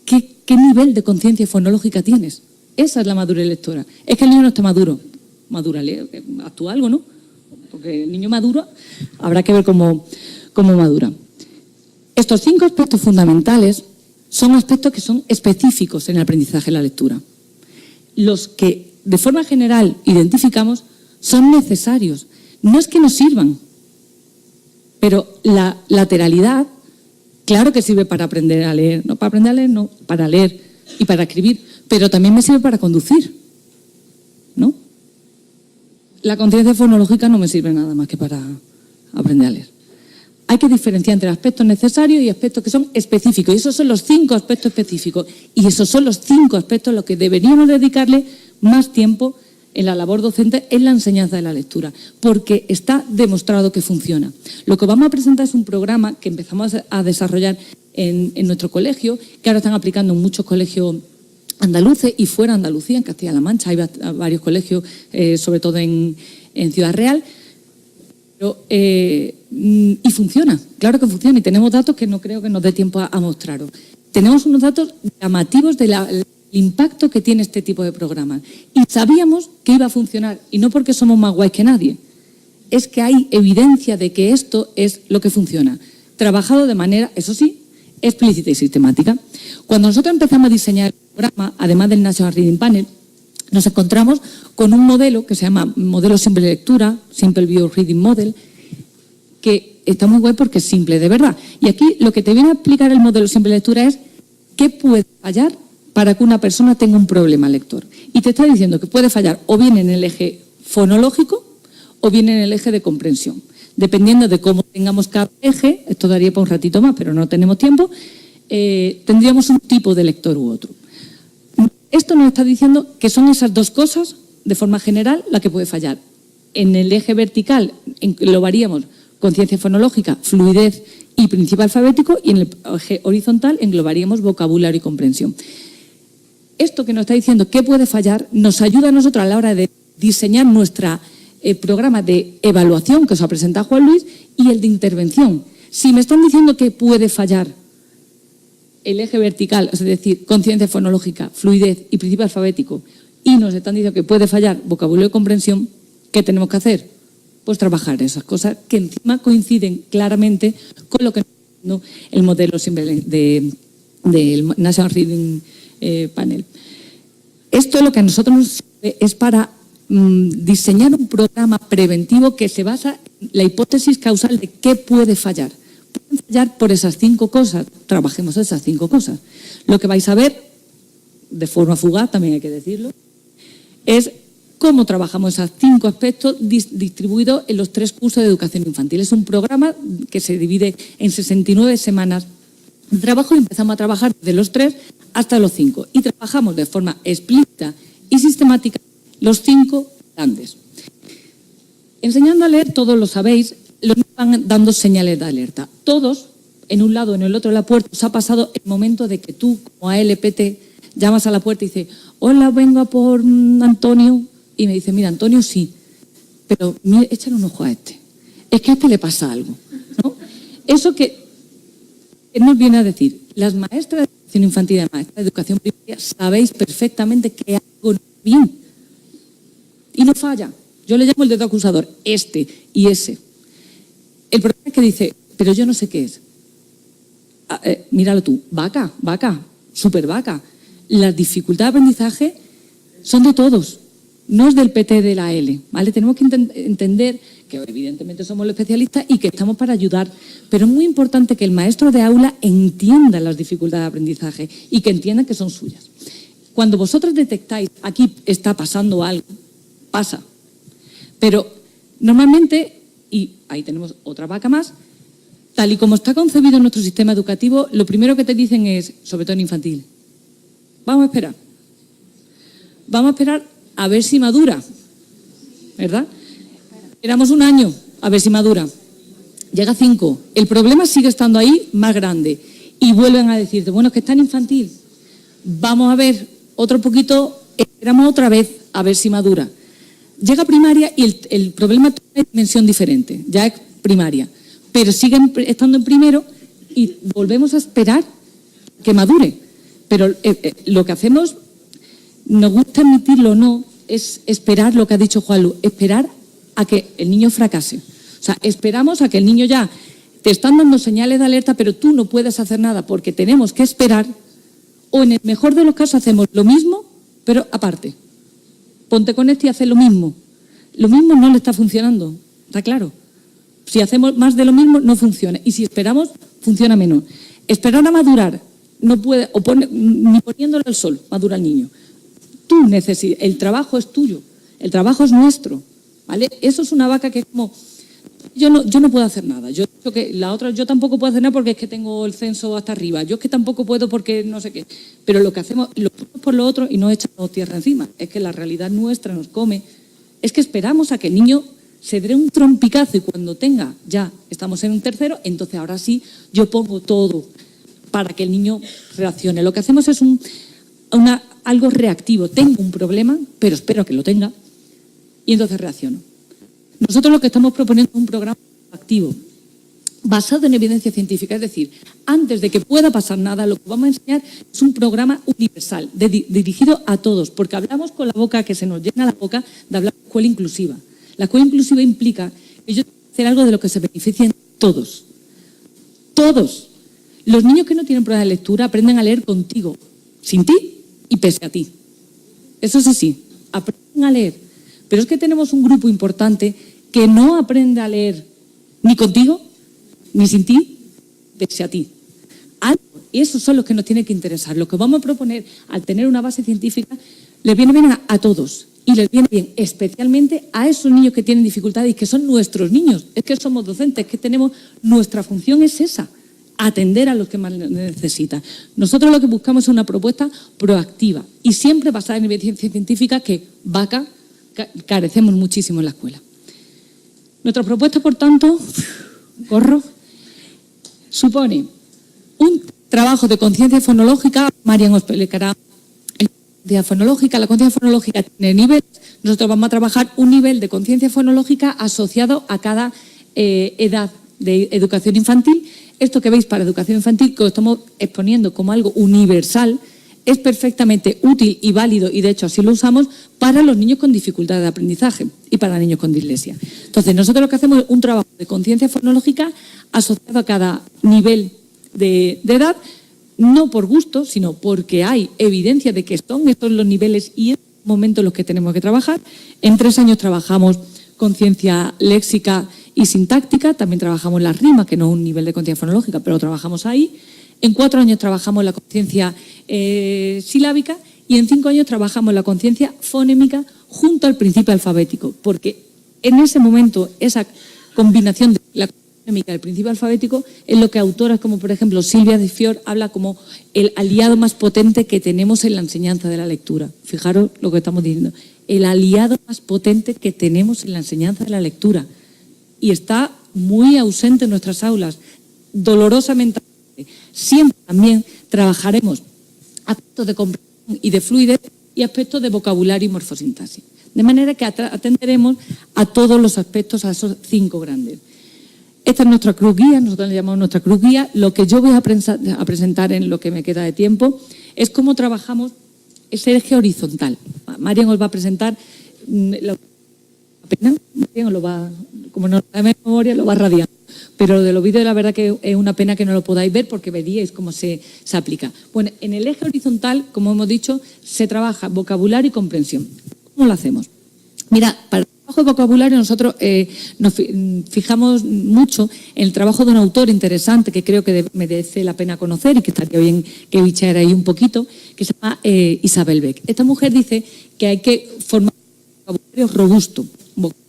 qué nivel de conciencia fonológica tienes. Esa es la madurez lectora. Es que el niño no está maduro. Madúrale, actúa algo, ¿no? Porque el niño maduro habrá que ver cómo madura. Estos 5 aspectos fundamentales son aspectos que son específicos en el aprendizaje de la lectura. Los que de forma general identificamos son necesarios. No es que nos sirvan, pero la lateralidad, claro que sirve para aprender a leer. No para aprender a leer, no, para leer y para escribir, pero también me sirve para conducir, ¿no? La conciencia fonológica no me sirve nada más que para aprender a leer. Hay que diferenciar entre aspectos necesarios y aspectos que son específicos. Y esos son los 5 aspectos específicos. Y esos son los 5 aspectos a los que deberíamos dedicarle más tiempo en la labor docente, en la enseñanza de la lectura. Porque está demostrado que funciona. Lo que vamos a presentar es un programa que empezamos a desarrollar en nuestro colegio, que ahora están aplicando en muchos colegios andaluces y fuera de Andalucía, en Castilla-La Mancha. Hay varios colegios, sobre todo en Ciudad Real. Y funciona, claro que funciona, y tenemos datos que no creo que nos dé tiempo a mostraros. Tenemos unos datos llamativos del impacto que tiene este tipo de programas. Y sabíamos que iba a funcionar, y no porque somos más guays que nadie, es que hay evidencia de que esto es lo que funciona. Trabajado de manera, eso sí, explícita y sistemática. Cuando nosotros empezamos a diseñar el programa, además del National Reading Panel, nos encontramos con un modelo que se llama modelo simple de lectura, Simple View Reading Model, que está muy guay porque es simple de verdad. Y aquí lo que te viene a explicar el modelo simple de lectura es qué puede fallar para que una persona tenga un problema lector. Y te está diciendo que puede fallar o bien en el eje fonológico o bien en el eje de comprensión. Dependiendo de cómo tengamos cada eje, esto daría para un ratito más, pero no tenemos tiempo, tendríamos un tipo de lector u otro. Esto nos está diciendo que son esas dos cosas, de forma general, la que puede fallar. En el eje vertical englobaríamos conciencia fonológica, fluidez y principio alfabético, y en el eje horizontal englobaríamos vocabulario y comprensión. Esto que nos está diciendo qué puede fallar nos ayuda a nosotros a la hora de diseñar nuestro programa de evaluación que os ha presentado Juan Luis y el de intervención. Si me están diciendo que puede fallar el eje vertical, es decir, conciencia fonológica, fluidez y principio alfabético, y nos están diciendo que puede fallar vocabulario y comprensión, ¿qué tenemos que hacer? Pues trabajar esas cosas que encima coinciden claramente con lo que nos está el modelo del National Reading Panel. Esto lo que a nosotros nos sirve es para diseñar un programa preventivo que se basa en la hipótesis causal de qué puede fallar. Pueden fallar por esas 5 cosas, trabajemos esas 5 cosas. Lo que vais a ver, de forma fugaz, también hay que decirlo, es cómo trabajamos esos 5 aspectos distribuidos en los 3 cursos de educación infantil. Es un programa que se divide en 69 semanas de trabajo y empezamos a trabajar de los 3 hasta los 5. Y trabajamos de forma explícita y sistemática los 5 grandes. Enseñando a leer, todos lo sabéis, los niños van dando señales de alerta. Todos, en un lado o en el otro de la puerta, os ha pasado el momento de que tú, como ALPT, llamas a la puerta y dices, hola, vengo a por Antonio. Y me dice, mira, Antonio sí, pero mira, échale un ojo a este. Es que a este le pasa algo, ¿no? Eso que nos viene a decir, las maestras de educación infantil y las maestras de educación primaria sabéis perfectamente que algo no es bien. Y no falla. Yo le llamo el dedo acusador, este y ese. El problema es que dice, pero yo no sé qué es. Míralo tú, vaca, súper vaca. Las dificultades de aprendizaje son de todos. No es del PT de la L, ¿vale? Tenemos que entender que evidentemente somos los especialistas y que estamos para ayudar, pero es muy importante que el maestro de aula entienda las dificultades de aprendizaje y que entienda que son suyas. Cuando vosotros detectáis, aquí está pasando algo, pasa, pero normalmente, y ahí tenemos otra vaca más, tal y como está concebido nuestro sistema educativo, lo primero que te dicen es, sobre todo en infantil, vamos a esperar a ver si madura, ¿verdad? Esperamos un año a ver si madura. Llega 5. El problema sigue estando ahí, más grande. Y vuelven a decirte, bueno, es que está en infantil. Vamos a ver otro poquito, esperamos otra vez a ver si madura. Llega primaria y el problema tiene una dimensión diferente. Ya es primaria. Pero siguen estando en primero y volvemos a esperar que madure. Pero lo que hacemos, nos gusta admitirlo o no, es esperar lo que ha dicho Juanlu, esperar a que el niño fracase. O sea, esperamos a que el niño ya te están dando señales de alerta, pero tú no puedes hacer nada porque tenemos que esperar, o en el mejor de los casos hacemos lo mismo, pero aparte. Ponte con este y hace lo mismo. Lo mismo no le está funcionando, ¿está claro? Si hacemos más de lo mismo, no funciona. Y si esperamos, funciona menos. Esperar a madurar, no puede, ni poniéndolo al sol, madura el niño. Tú necesitas, el trabajo es tuyo, el trabajo es nuestro, ¿vale? Eso es una vaca que es como, yo no puedo hacer nada, yo tampoco puedo hacer nada porque es que tengo el censo hasta arriba, yo es que tampoco puedo porque no sé qué, pero lo que hacemos, lo ponemos por lo otro y no echamos tierra encima, es que la realidad nuestra nos come, es que esperamos a que el niño se dé un trompicazo y cuando tenga, ya estamos en un tercero, entonces ahora sí, yo pongo todo para que el niño reaccione. Lo que hacemos es algo reactivo. Tengo un problema, pero espero que lo tenga y entonces reacciono. Nosotros lo que estamos proponiendo es un programa activo, basado en evidencia científica. Es decir, antes de que pueda pasar nada, lo que vamos a enseñar es un programa universal, dirigido a todos, porque hablamos con la boca, que se nos llena la boca de hablar de escuela inclusiva. La escuela inclusiva implica que yo tengo que hacer algo de lo que se beneficien todos. Todos. Los niños que no tienen problemas de lectura aprenden a leer contigo, sin ti y pese a ti. Eso es así, aprenden a leer. Pero es que tenemos un grupo importante que no aprende a leer ni contigo, ni sin ti, pese a ti. Esos son los que nos tienen que interesar. Lo que vamos a proponer, al tener una base científica, les viene bien a todos. Y les viene bien especialmente a esos niños que tienen dificultades y que son nuestros niños. Es que somos docentes, que tenemos, nuestra función es esa. atender a los que más necesitan. Nosotros lo que buscamos es una propuesta proactiva y siempre basada en evidencia científica, que carecemos muchísimo en la escuela. Nuestra propuesta, por tanto, supone un trabajo de conciencia fonológica. Marian os explicará la fonológica. La conciencia fonológica tiene niveles. Nosotros vamos a trabajar un nivel de conciencia fonológica asociado a cada edad de educación infantil. Esto que veis para educación infantil, que lo estamos exponiendo como algo universal, es perfectamente útil y válido, y de hecho así lo usamos, para los niños con dificultad de aprendizaje y para niños con dislexia. Entonces, nosotros lo que hacemos es un trabajo de conciencia fonológica asociado a cada nivel de edad, no por gusto, sino porque hay evidencia de que son estos los niveles y en estos momentos los que tenemos que trabajar. En 3 años trabajamos conciencia léxica y sintáctica, también trabajamos las rimas, que no es un nivel de conciencia fonológica, pero trabajamos ahí. En 4 años trabajamos la conciencia silábica y en 5 años trabajamos la conciencia fonémica junto al principio alfabético, porque en ese momento esa combinación de la fonémica y el principio alfabético es lo que autoras como, por ejemplo, Silvia de Fior habla como el aliado más potente que tenemos en la enseñanza de la lectura. Fijaros lo que estamos diciendo, el aliado más potente que tenemos en la enseñanza de la lectura, y está muy ausente en nuestras aulas, dolorosamente. Siempre también trabajaremos aspectos de comprensión y de fluidez y aspectos de vocabulario y morfosintaxis. De manera que atenderemos a todos los aspectos, a esos 5 grandes. Esta es nuestra cruz guía, nosotros le llamamos nuestra cruz guía. Lo que yo voy a presentar en lo que me queda de tiempo es cómo trabajamos ese eje horizontal. Marian os va a presentar la pena, Marian os lo va, como no da memoria, lo va radiando. Pero de los vídeos la verdad que es una pena que no lo podáis ver porque veríais cómo se aplica. Bueno, en el eje horizontal, como hemos dicho, se trabaja vocabulario y comprensión. ¿Cómo lo hacemos? Mira, para el trabajo de vocabulario nosotros nos fijamos mucho en el trabajo de un autor interesante que creo que merece la pena conocer y que estaría bien que bichara ahí un poquito, que se llama Isabel Beck. Esta mujer dice que hay que formar un vocabulario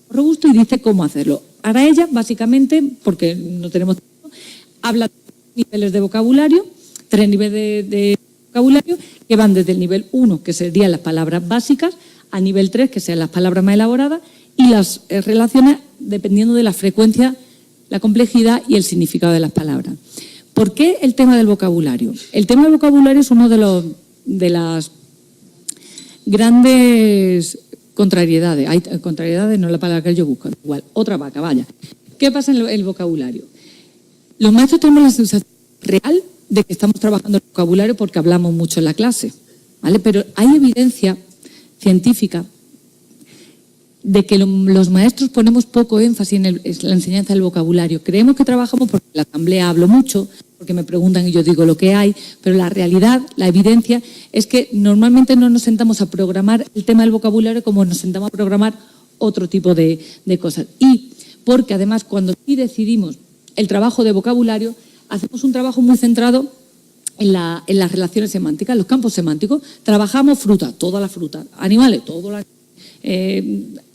robusto y dice cómo hacerlo. Ahora ella, básicamente, porque no tenemos tiempo, habla de 3 niveles de vocabulario, 3 niveles de vocabulario que van desde el nivel 1, que serían las palabras básicas, a nivel 3, que sean las palabras más elaboradas, y las relaciona dependiendo de la frecuencia, la complejidad y el significado de las palabras. ¿Por qué el tema del vocabulario? El tema del vocabulario es uno de las grandes contrariedades. Hay contrariedades, no es la palabra que yo busco. Igual, otra vaca, vaya. ¿Qué pasa en el vocabulario? Los maestros tenemos la sensación real de que estamos trabajando el vocabulario porque hablamos mucho en la clase, ¿vale? Pero hay evidencia científica de que los maestros ponemos poco énfasis en la enseñanza del vocabulario. Creemos que trabajamos porque en la asamblea hablo mucho, porque me preguntan y yo digo lo que hay, pero la realidad, la evidencia, es que normalmente no nos sentamos a programar el tema del vocabulario como nos sentamos a programar otro tipo de cosas. Y porque además cuando sí decidimos el trabajo de vocabulario, hacemos un trabajo muy centrado en las relaciones semánticas, en los campos semánticos. Trabajamos fruta, toda la fruta, animales, todo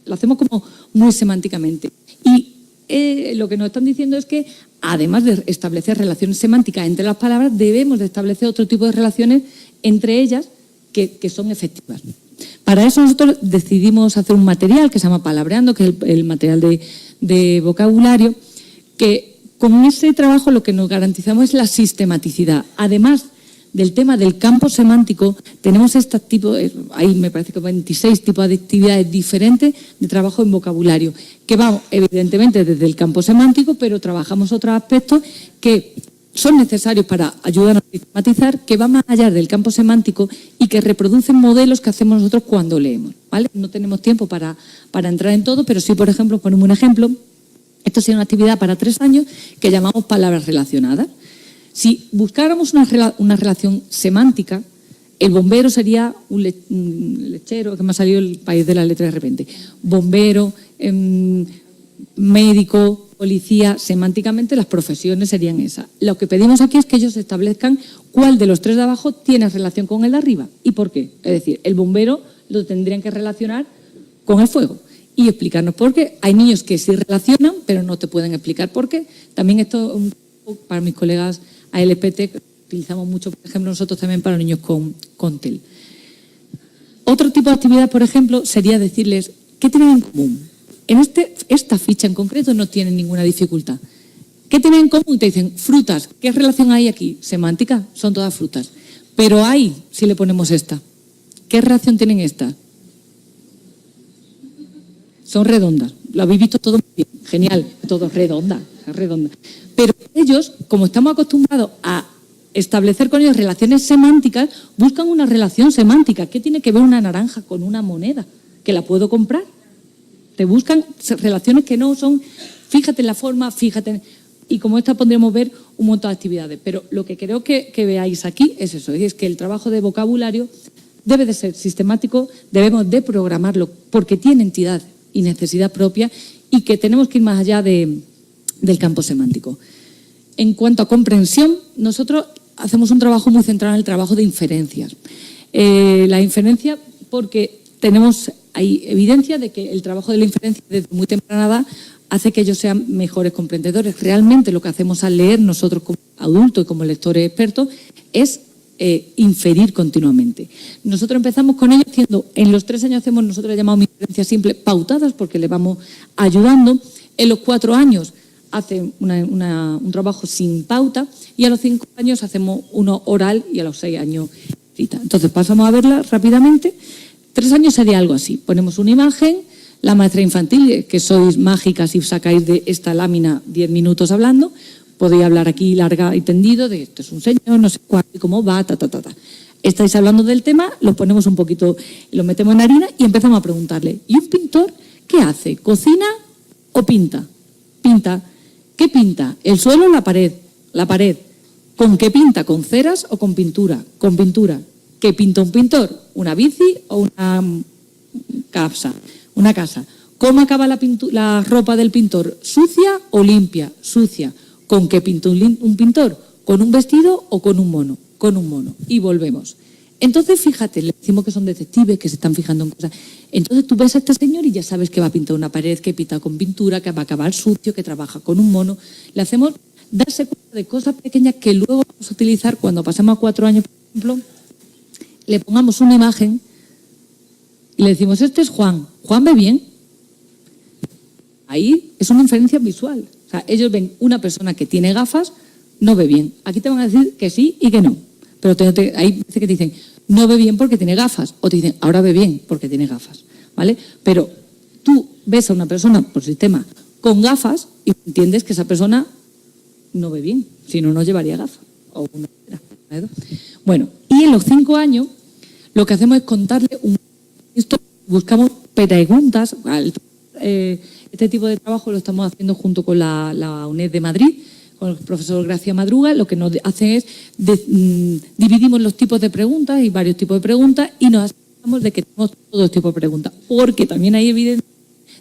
lo hacemos como muy semánticamente. Y lo que nos están diciendo es que, además de establecer relaciones semánticas entre las palabras, debemos de establecer otro tipo de relaciones entre ellas que son efectivas. Para eso nosotros decidimos hacer un material que se llama Palabreando, que es el material de vocabulario, que con ese trabajo lo que nos garantizamos es la sistematicidad. Además del tema del campo semántico, tenemos estos tipos, hay me parece que 26 tipos de actividades diferentes de trabajo en vocabulario, que van evidentemente desde el campo semántico, pero trabajamos otros aspectos que son necesarios para ayudarnos a sistematizar, que van más allá del campo semántico y que reproducen modelos que hacemos nosotros cuando leemos, ¿vale? No tenemos tiempo para entrar en todo, pero sí, por ejemplo, ponemos un ejemplo. Esto sería una actividad para 3 años que llamamos palabras relacionadas. Si buscáramos una relación semántica, el bombero sería un lechero, que me ha salido el país de las letras de repente. Bombero, médico, policía, semánticamente las profesiones serían esas. Lo que pedimos aquí es que ellos establezcan cuál de los 3 de abajo tiene relación con el de arriba y por qué. Es decir, el bombero lo tendrían que relacionar con el fuego y explicarnos por qué. Hay niños que sí relacionan, pero no te pueden explicar por qué. También esto, para mis colegas ALPT, que utilizamos mucho, por ejemplo, nosotros también para niños con TEL. Otro tipo de actividad, por ejemplo, sería decirles qué tienen en común. En esta ficha en concreto no tienen ninguna dificultad. ¿Qué tienen en común? Te dicen frutas. ¿Qué relación hay aquí? Semántica, son todas frutas. Pero hay, si le ponemos esta. ¿Qué relación tienen estas? Son redondas. Lo habéis visto todo muy bien. Genial, todo redonda. Pero ellos, como estamos acostumbrados a establecer con ellos relaciones semánticas, buscan una relación semántica. ¿Qué tiene que ver una naranja con una moneda? ¿Que la puedo comprar? Te buscan relaciones que no son, fíjate en la forma, fíjate. Y como esta podríamos ver un montón de actividades. Pero lo que creo que veáis aquí es eso, y es que el trabajo de vocabulario debe de ser sistemático, debemos de programarlo porque tiene entidad y necesidad propia y que tenemos que ir más allá del campo semántico. En cuanto a comprensión, nosotros hacemos un trabajo muy centrado en el trabajo de inferencias. La inferencia, porque hay evidencia de que el trabajo de la inferencia desde muy temprana edad hace que ellos sean mejores comprendedores. Realmente lo que hacemos al leer nosotros como adultos y como lectores expertos es inferir continuamente. Nosotros empezamos con ellos haciendo, en los 3 años hacemos, nosotros llamamos inferencias simples pautadas porque les vamos ayudando. En los 4 años hacen un trabajo sin pauta y a los 5 años hacemos uno oral y a los 6 años escrita. Entonces pasamos a verla rápidamente. 3 años sería algo así. Ponemos una imagen, la maestra infantil, que sois mágicas y sacáis de esta lámina 10 minutos hablando, podéis hablar aquí larga y tendido de esto es un señor, no sé cuánto, cómo va, Estáis hablando del tema, lo ponemos un poquito, lo metemos en harina y empezamos a preguntarle. ¿Y un pintor qué hace? ¿Cocina o pinta? Pinta. ¿Qué pinta? ¿El suelo o la pared? La pared. ¿Con qué pinta? ¿Con ceras o con pintura? Con pintura. ¿Qué pinta un pintor? ¿Una bici o una casa? Una casa. ¿Cómo acaba la ropa del pintor? ¿Sucia o limpia? Sucia. ¿Con qué pinta un pintor? ¿Con un vestido o con un mono? Con un mono. Y volvemos. Entonces, fíjate, le decimos que son detectives, que se están fijando en cosas. Entonces tú ves a este señor y ya sabes que va a pintar una pared, que pinta con pintura, que va a acabar sucio, que trabaja con un mono. Le hacemos darse cuenta de cosas pequeñas que luego vamos a utilizar cuando pasemos a 4 años, por ejemplo, le pongamos una imagen y le decimos, este es Juan. ¿Juan ve bien? Ahí es una inferencia visual. O sea, ellos ven una persona que tiene gafas, no ve bien. Aquí te van a decir que sí y que no. Pero hay veces que te dicen, no ve bien porque tiene gafas. O te dicen, ahora ve bien porque tiene gafas. ¿Vale? Pero tú ves a una persona por sistema con gafas y entiendes que esa persona no ve bien. Si no, no llevaría gafas. O una. Bueno, y en los 5 años lo que hacemos es contarle buscamos preguntas. Este tipo de trabajo lo estamos haciendo junto con la UNED de Madrid, con el profesor Gracia Madruga. Lo que nos hace es dividimos los tipos de preguntas y varios tipos de preguntas y nos aseguramos de que tenemos todos tipos de preguntas, porque también hay evidencia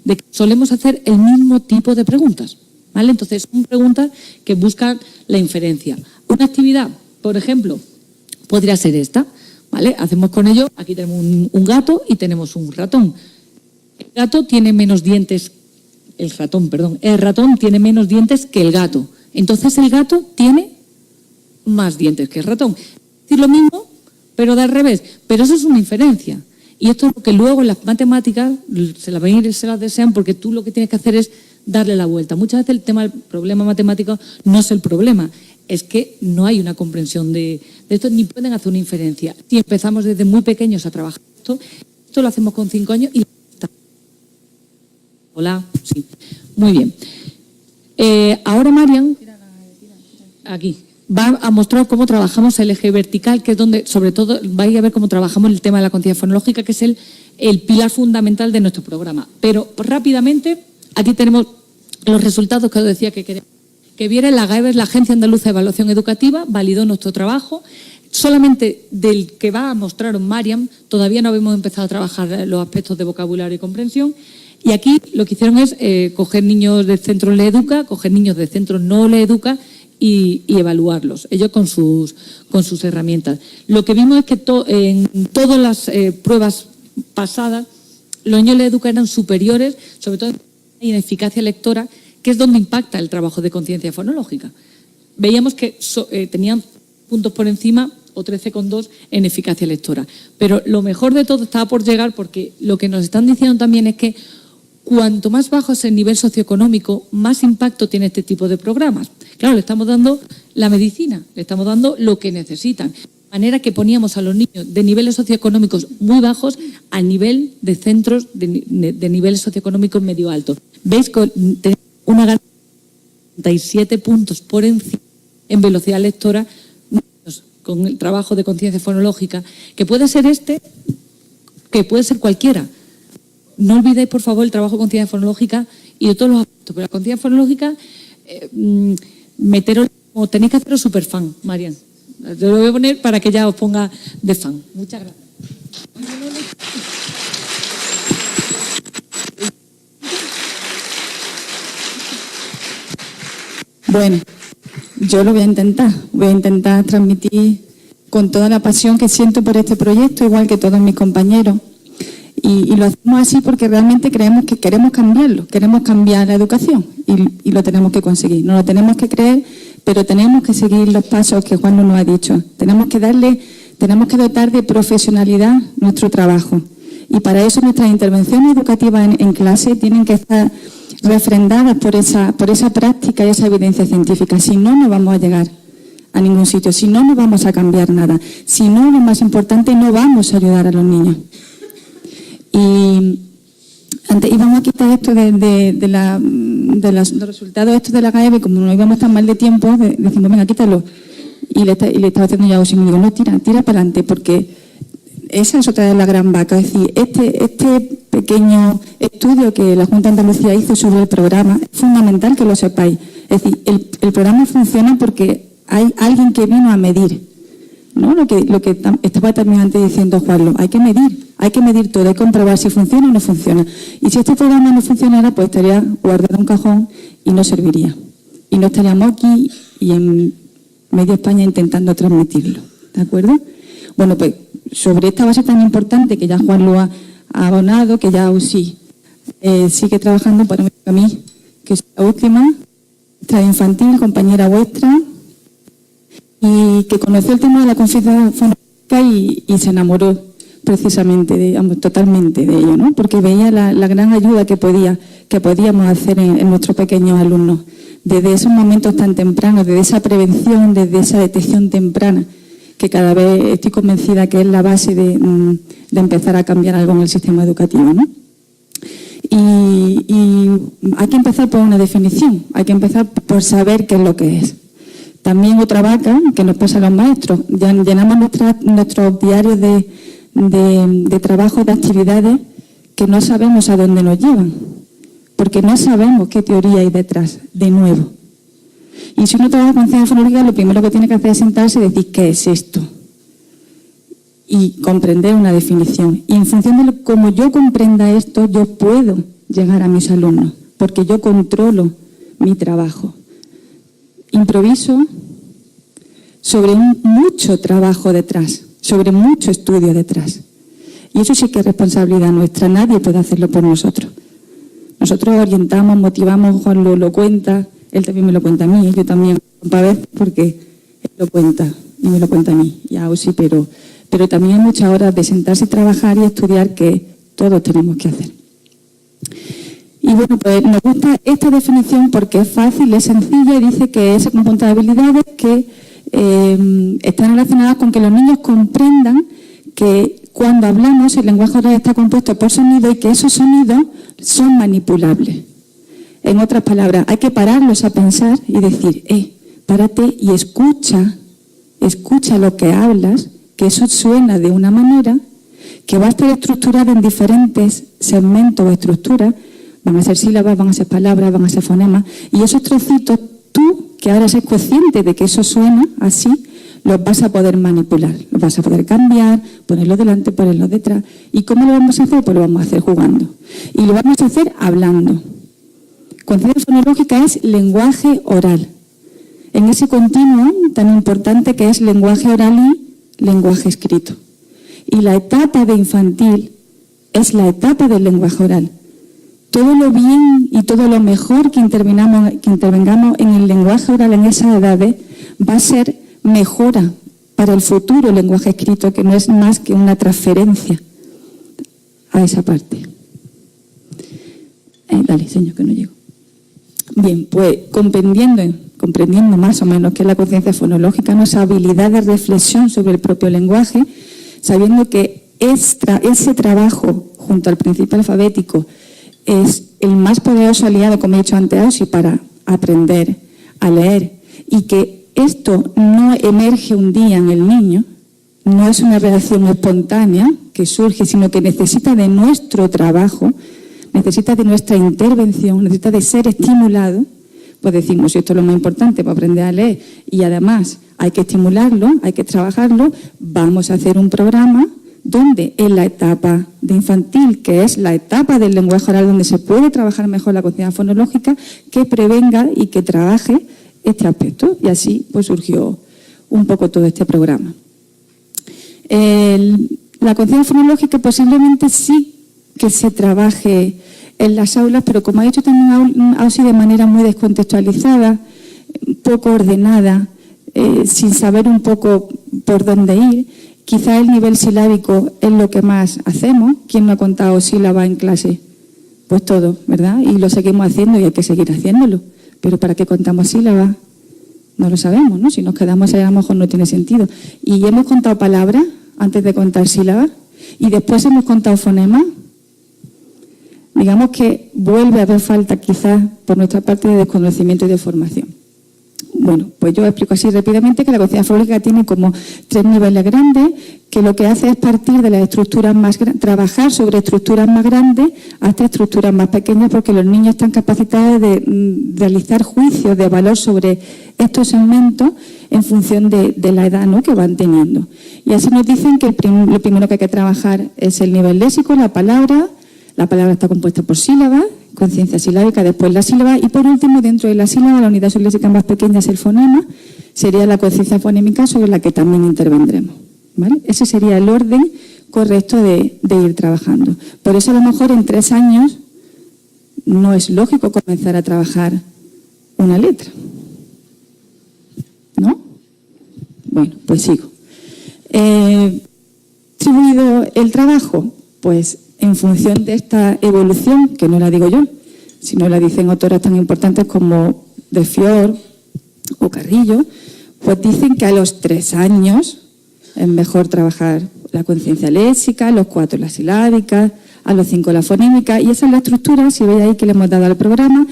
de que solemos hacer el mismo tipo de preguntas, ¿vale? Entonces son preguntas que buscan la inferencia. Una actividad, por ejemplo, podría ser esta, ¿vale? Hacemos con ello, aquí tenemos un gato y tenemos un ratón. El gato tiene menos dientes, el ratón tiene menos dientes que el gato. Entonces el gato tiene más dientes que el ratón. Es decir, lo mismo, pero de al revés. Pero eso es una inferencia. Y esto es lo que luego en las matemáticas se las desean porque tú lo que tienes que hacer es darle la vuelta. Muchas veces el problema matemático no es el problema, es que no hay una comprensión de esto, ni pueden hacer una inferencia. Si empezamos desde muy pequeños a trabajar esto lo hacemos con 5 años y... Hola, sí. Muy bien. Ahora Marian, aquí, va a mostrar cómo trabajamos el eje vertical, que es donde, sobre todo, vais a ver cómo trabajamos el tema de la continuidad fonológica, que es el pilar fundamental de nuestro programa. Pero rápidamente, aquí tenemos los resultados que os decía que quería que viera. La GAEB, la Agencia Andaluza de Evaluación Educativa, validó nuestro trabajo. Solamente del que va a mostraros Mariam, todavía no habíamos empezado a trabajar los aspectos de vocabulario y comprensión. Y aquí lo que hicieron es coger niños del centro Le Educa, coger niños del centro no Le Educa y evaluarlos, ellos con sus herramientas. Lo que vimos es que en todas las pruebas pasadas, los niños Le Educa eran superiores, sobre todo en eficacia lectora, que es donde impacta el trabajo de conciencia fonológica. veíamos que tenían puntos por encima o 13,2 en eficacia lectora. Pero lo mejor de todo estaba por llegar, porque lo que nos están diciendo también es que cuanto más bajo es el nivel socioeconómico, más impacto tiene este tipo de programas. Claro, le estamos dando la medicina, le estamos dando lo que necesitan. De manera que poníamos a los niños de niveles socioeconómicos muy bajos al nivel de centros de niveles socioeconómicos medio altos. Veis que tenemos una ganancia de 37 puntos por encima en velocidad lectora con el trabajo de conciencia fonológica, que puede ser que puede ser cualquiera. No olvidéis, por favor, el trabajo de conciencia fonológica y de todos los aspectos. Pero la conciencia fonológica, tenéis que haceros super fan, Marian. Te lo voy a poner para que ya os ponga de fan. Muchas gracias. Bueno, yo lo voy a intentar transmitir con toda la pasión que siento por este proyecto, igual que todos mis compañeros. Y lo hacemos así porque realmente creemos que queremos cambiarlo, queremos cambiar la educación y lo tenemos que conseguir. No lo tenemos que creer, pero tenemos que seguir los pasos que Juan nos ha dicho. Tenemos que dotar de profesionalidad nuestro trabajo. Y para eso nuestras intervenciones educativas en clase tienen que estar refrendadas por esa práctica y esa evidencia científica. Si no, no vamos a llegar a ningún sitio. Si no, no vamos a cambiar nada. Si no, lo más importante, no vamos a ayudar a los niños. Y íbamos a quitar esto de los resultados estos de la GAEB, como no íbamos tan mal de tiempo, decimos, venga, quítalo. Y le estaba haciendo ya y me digo, no, tira para adelante, porque esa es otra de la gran vaca. Es decir, este pequeño estudio que la Junta de Andalucía hizo sobre el programa, es fundamental que lo sepáis. Es decir, el programa funciona porque hay alguien que vino a medir, ¿no? Lo que estaba terminante diciendo Juanlo, hay que medir todo, hay que comprobar si funciona o no funciona. Y si este programa no funcionara, pues estaría guardado en un cajón y no serviría. Y no estaríamos aquí y en media España intentando transmitirlo. ¿De acuerdo? Bueno, pues sobre esta base tan importante que ya Juan lo ha abonado, que ya USI sigue trabajando para mí, que es la última, nuestra infantil, compañera vuestra, y que conoció el tema de la conciencia fonológica y se enamoró precisamente, totalmente de ello, ¿no? Porque veía la gran ayuda que podíamos hacer en nuestros pequeños alumnos, desde esos momentos tan tempranos, desde esa prevención, desde esa detección temprana, que cada vez estoy convencida que es la base de empezar a cambiar algo en el sistema educativo, ¿no? Y hay que empezar por una definición, hay que empezar por saber qué es lo que es. También otra vaca que nos pasa a los maestros, llenamos nuestros diarios de trabajo, de actividades que no sabemos a dónde nos llevan, porque no sabemos qué teoría hay detrás, de nuevo. Y si uno trabaja con conciencia fonológica, lo primero que tiene que hacer es sentarse y decir, ¿qué es esto? Y comprender una definición. Y en función de cómo yo comprenda esto, yo puedo llegar a mis alumnos, porque yo controlo mi trabajo. Improviso sobre mucho trabajo detrás, sobre mucho estudio detrás. Y eso sí que es responsabilidad nuestra, nadie puede hacerlo por nosotros. Nosotros orientamos, motivamos, Juan lo cuenta, él también me lo cuenta a mí, yo también, para ver, porque él lo cuenta y me lo cuenta a mí, ya sí, pero también hay muchas horas de sentarse y trabajar y estudiar que todos tenemos que hacer. Y bueno, pues nos gusta esta definición porque es fácil, es sencilla y dice que es un conjunto de habilidades que están relacionadas con que los niños comprendan que cuando hablamos el lenguaje oral está compuesto por sonidos y que esos sonidos son manipulables. En otras palabras, hay que pararlos a pensar y decir, párate y escucha lo que hablas, que eso suena de una manera que va a estar estructurada en diferentes segmentos o estructuras. Van a ser sílabas, van a ser palabras, van a ser fonemas. Y esos trocitos, tú, que ahora eres consciente de que eso suena así, los vas a poder manipular, los vas a poder cambiar, ponerlos delante, ponerlos detrás. ¿Y cómo lo vamos a hacer? Pues lo vamos a hacer jugando. Y lo vamos a hacer hablando. Conciencia fonológica es lenguaje oral. En ese continuo tan importante que es lenguaje oral y lenguaje escrito. Y la etapa de infantil es la etapa del lenguaje oral. Todo lo bien y todo lo mejor que intervengamos en el lenguaje oral en esas edades va a ser mejora para el futuro lenguaje escrito, que no es más que una transferencia a esa parte. Dale, señor, que no llego. Bien, pues comprendiendo más o menos qué es la conciencia fonológica, nuestra habilidad de reflexión sobre el propio lenguaje, sabiendo que ese trabajo junto al principio alfabético es el más poderoso aliado, como he dicho antes, Ausi, para aprender a leer, y que esto no emerge un día en el niño, no es una reacción espontánea que surge, sino que necesita de nuestro trabajo, necesita de nuestra intervención, necesita de ser estimulado. Pues decimos, esto es lo más importante para aprender a leer y además hay que estimularlo, hay que trabajarlo, vamos a hacer un programa donde en la etapa de infantil, que es la etapa del lenguaje oral donde se puede trabajar mejor la conciencia fonológica, que prevenga y que trabaje este aspecto. Y así pues surgió un poco todo este programa. La conciencia fonológica posiblemente sí que se trabaje en las aulas, pero como ha dicho también Ausi, de manera muy descontextualizada, poco ordenada, sin saber un poco por dónde ir. Quizá el nivel silábico es lo que más hacemos. ¿Quién no ha contado sílabas en clase? Pues todo, ¿verdad? Y lo seguimos haciendo y hay que seguir haciéndolo. Pero ¿para qué contamos sílabas? No lo sabemos, ¿no? Si nos quedamos ahí a lo mejor no tiene sentido. Y hemos contado palabras antes de contar sílabas y después hemos contado fonemas. Digamos que vuelve a haber falta quizás por nuestra parte de desconocimiento y de formación. Bueno, pues yo explico así rápidamente que la conciencia fonológica tiene como 3 niveles grandes, que lo que hace es partir de las estructuras más grandes, trabajar sobre estructuras más grandes hasta estructuras más pequeñas, porque los niños están capacitados de realizar juicios de valor sobre estos segmentos en función de la edad, ¿no?, que van teniendo. Y así nos dicen que lo primero que hay que trabajar es el nivel léxico, la palabra. La palabra está compuesta por sílabas, conciencia silábica, después la sílaba y por último, dentro de la sílaba, la unidad subléxica más pequeña es el fonema, sería la conciencia fonémica sobre la que también intervendremos, ¿vale? Ese sería el orden correcto de ir trabajando. Por eso a lo mejor en 3 años no es lógico comenzar a trabajar una letra, ¿no? Bueno, pues sigo. ¿Distribuido el trabajo? Pues en función de esta evolución, que no la digo yo, sino la dicen autoras tan importantes como De Fior o Carrillo, pues dicen que a los 3 años es mejor trabajar la conciencia léxica, a los 4 la silábica, a los 5 la fonémica, y esa es la estructura, si veis ahí que le hemos dado al programa,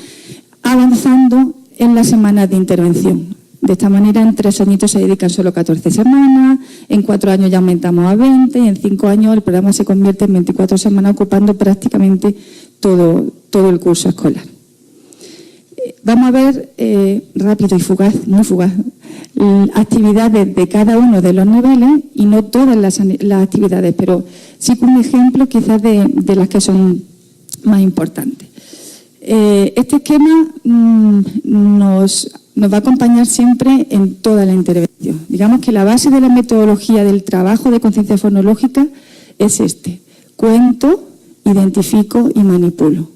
avanzando en las semanas de intervención. De esta manera, en 3 añitos se dedican solo 14 semanas, en 4 años ya aumentamos a 20 y en 5 años el programa se convierte en 24 semanas, ocupando prácticamente todo el curso escolar. Vamos a ver rápido y fugaz, muy fugaz, actividades de cada uno de los niveles y no todas las actividades, pero sí con un ejemplo quizás de las que son más importantes. Este esquema nos va a acompañar siempre en toda la intervención. Digamos que la base de la metodología del trabajo de conciencia fonológica es este: cuento, identifico y manipulo.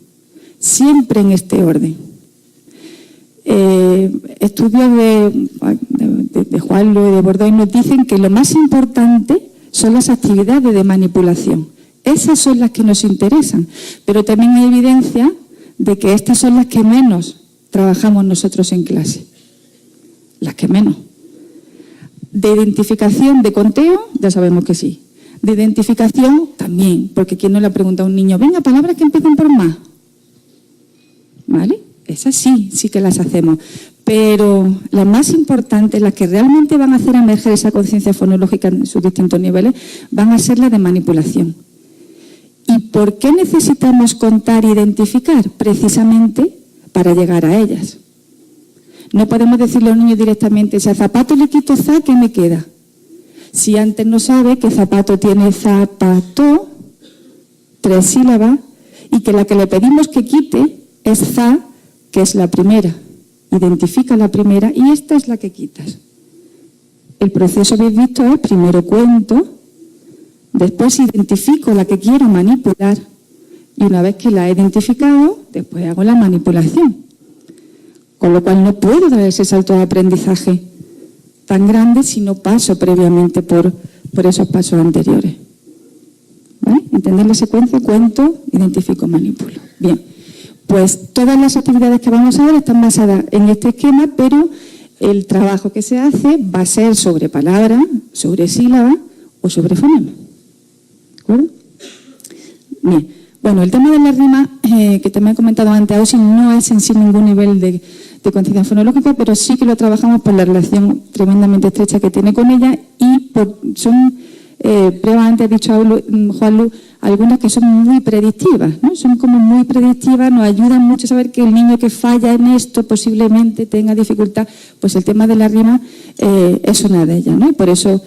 Siempre en este orden. Estudios de Juanlo y de Bordoy nos dicen que lo más importante son las actividades de manipulación. Esas son las que nos interesan, pero también hay evidencia de que estas son las que menos trabajamos nosotros en clase. Las que menos. De identificación, de conteo, ya sabemos que sí. De identificación, también, porque ¿quién no le pregunta a un niño, venga, palabras que empiezan por más? ¿Vale? Esas sí que las hacemos. Pero las más importantes, las que realmente van a hacer emerger esa conciencia fonológica en sus distintos niveles, van a ser las de manipulación. ¿Y por qué necesitamos contar e identificar? Precisamente para llegar a ellas. No podemos decirle a un niño directamente, si a zapato le quito za, ¿qué me queda? Si antes no sabe que zapato tiene zapato, 3 sílabas, y que la que le pedimos que quite es za, que es la primera. Identifica la primera y esta es la que quitas. El proceso, habéis visto, es primero cuento, después identifico la que quiero manipular y una vez que la he identificado, después hago la manipulación. Con lo cual no puedo dar ese salto de aprendizaje tan grande si no paso previamente por esos pasos anteriores. ¿Vale? Entender la secuencia, cuento, identifico, manipulo. Bien, pues todas las actividades que vamos a ver están basadas en este esquema, pero el trabajo que se hace va a ser sobre palabra, sobre sílaba o sobre fonema. ¿De acuerdo? Bien, bueno, el tema de la rima, que también he comentado antes, Ausi, no es en sí ningún nivel de conciencia fonológica, pero sí que lo trabajamos por la relación tremendamente estrecha que tiene con ella y son, previamente ha dicho Juanlu, algunas que son muy predictivas, ¿no? Son como muy predictivas, nos ayudan mucho a saber que el niño que falla en esto posiblemente tenga dificultad. Pues el tema de la rima es una de ellas, ¿no? Y por eso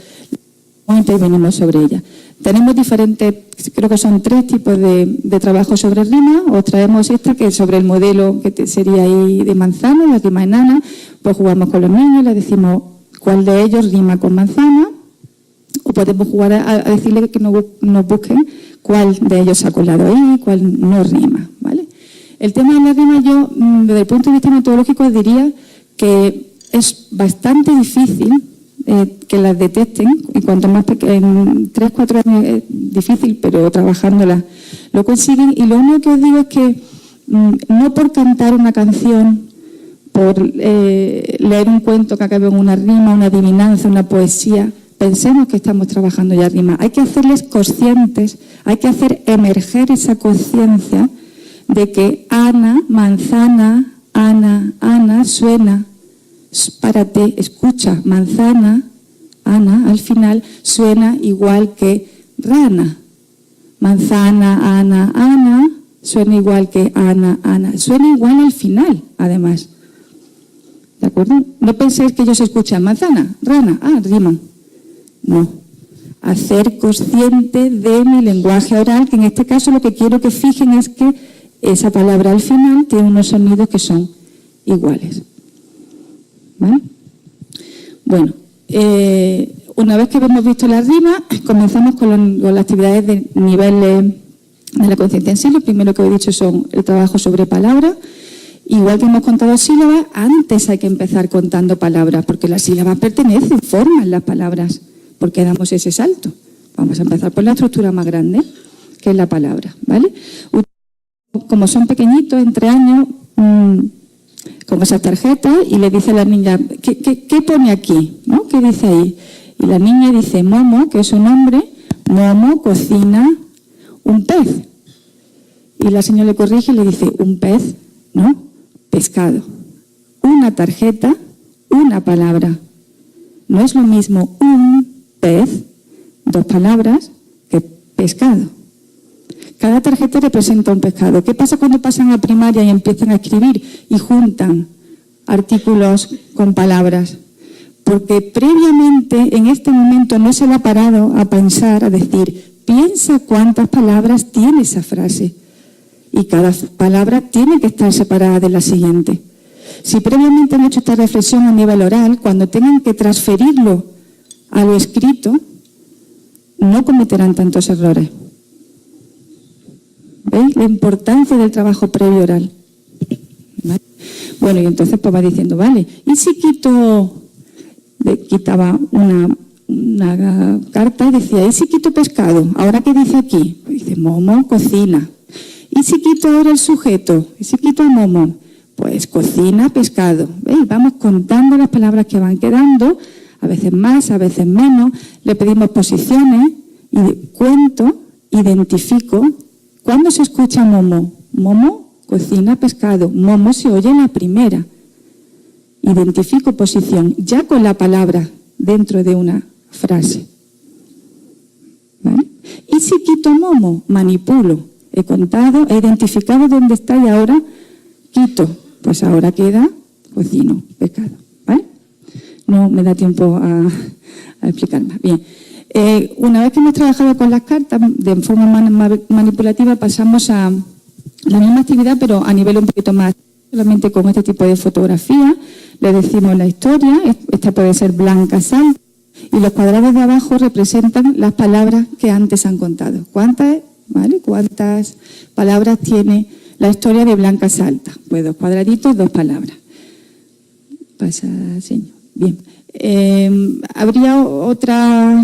intervenimos sobre ella. Tenemos diferentes, creo que son 3 tipos de trabajo sobre rima. Os traemos esta, que es sobre el modelo que sería ahí de manzana, la rima enana. Pues jugamos con los niños, les decimos cuál de ellos rima con manzana, o podemos jugar a decirle que nos busquen cuál de ellos se ha colado ahí, cuál no rima, ¿vale? El tema de la rima, yo, desde el punto de vista metodológico, diría que es bastante difícil que las detecten, y cuanto más en 3-4 años es difícil, pero trabajándolas lo consiguen. Y lo único que os digo es que no por cantar una canción, por leer un cuento que acabe en una rima, una adivinanza, una poesía, pensemos que estamos trabajando ya rima. Hay que hacerles conscientes, hay que hacer emerger esa conciencia de que Ana, manzana, Ana, suena, párate, escucha, manzana, Ana, al final suena igual que rana. Manzana, Ana, suena igual que Ana, suena igual al final, además. ¿De acuerdo? No penséis que ellos escuchan manzana, rana, riman. No. Hacer consciente de mi lenguaje oral, que en este caso lo que quiero que fijen es que esa palabra al final tiene unos sonidos que son iguales. ¿Vale? Bueno, una vez que hemos visto la rima, comenzamos con las actividades de niveles de la conciencia en sí. Lo primero que he dicho son el trabajo sobre palabras. Igual que hemos contado sílabas, antes hay que empezar contando palabras, porque las sílabas pertenecen, forman las palabras. ¿Por qué damos ese salto? Vamos a empezar por la estructura más grande, que es la palabra, ¿vale? Como son pequeñitos, entre años, con esas tarjetas, y le dice a la niña, ¿qué pone aquí? ¿No? ¿Qué dice ahí? Y la niña dice, Momo, que es su nombre, Momo cocina un pez. Y la señora le corrige y le dice, un pez, ¿no? Pescado. Una tarjeta, una palabra. No es lo mismo un pez, 2 palabras, que pescado. Cada tarjeta representa un pescado. ¿Qué pasa cuando pasan a primaria y empiezan a escribir y juntan artículos con palabras? Porque previamente, en este momento, no se le ha parado a pensar, a decir, piensa cuántas palabras tiene esa frase. Y cada palabra tiene que estar separada de la siguiente. Si previamente han hecho esta reflexión a nivel oral, cuando tengan que transferirlo a lo escrito, no cometerán tantos errores. ¿Veis? La importancia del trabajo previo oral. ¿Vale? Bueno, y entonces pues va diciendo, vale, ¿y si quitaba una carta y decía, ¿y si quito pescado? ¿Ahora qué dice aquí? Pues dice, Momo cocina. ¿Y si quito ahora el sujeto? ¿Y si quito a Momo? Pues cocina pescado. ¿Veis? Vamos contando las palabras que van quedando, a veces más, a veces menos. Le pedimos posiciones y cuento, identifico. ¿Cuándo se escucha Momo? Momo cocina pescado. Momo se oye la primera. Identifico posición, ya con la palabra dentro de una frase. ¿Vale? Y si quito Momo, manipulo. He contado, he identificado dónde está y ahora quito. Pues ahora queda cocino, pescado. ¿Vale? No me da tiempo a explicar más. Bien. Una vez que hemos trabajado con las cartas de forma manipulativa, pasamos a la misma actividad, pero a nivel un poquito más, solamente con este tipo de fotografía. Le decimos la historia, esta puede ser Blanca Salta, y los cuadrados de abajo representan las palabras que antes han contado. ¿Cuántas palabras tiene la historia de Blanca Salta? Pues 2 cuadraditos, 2 palabras. Pasa, señor. Bien. Habría otra,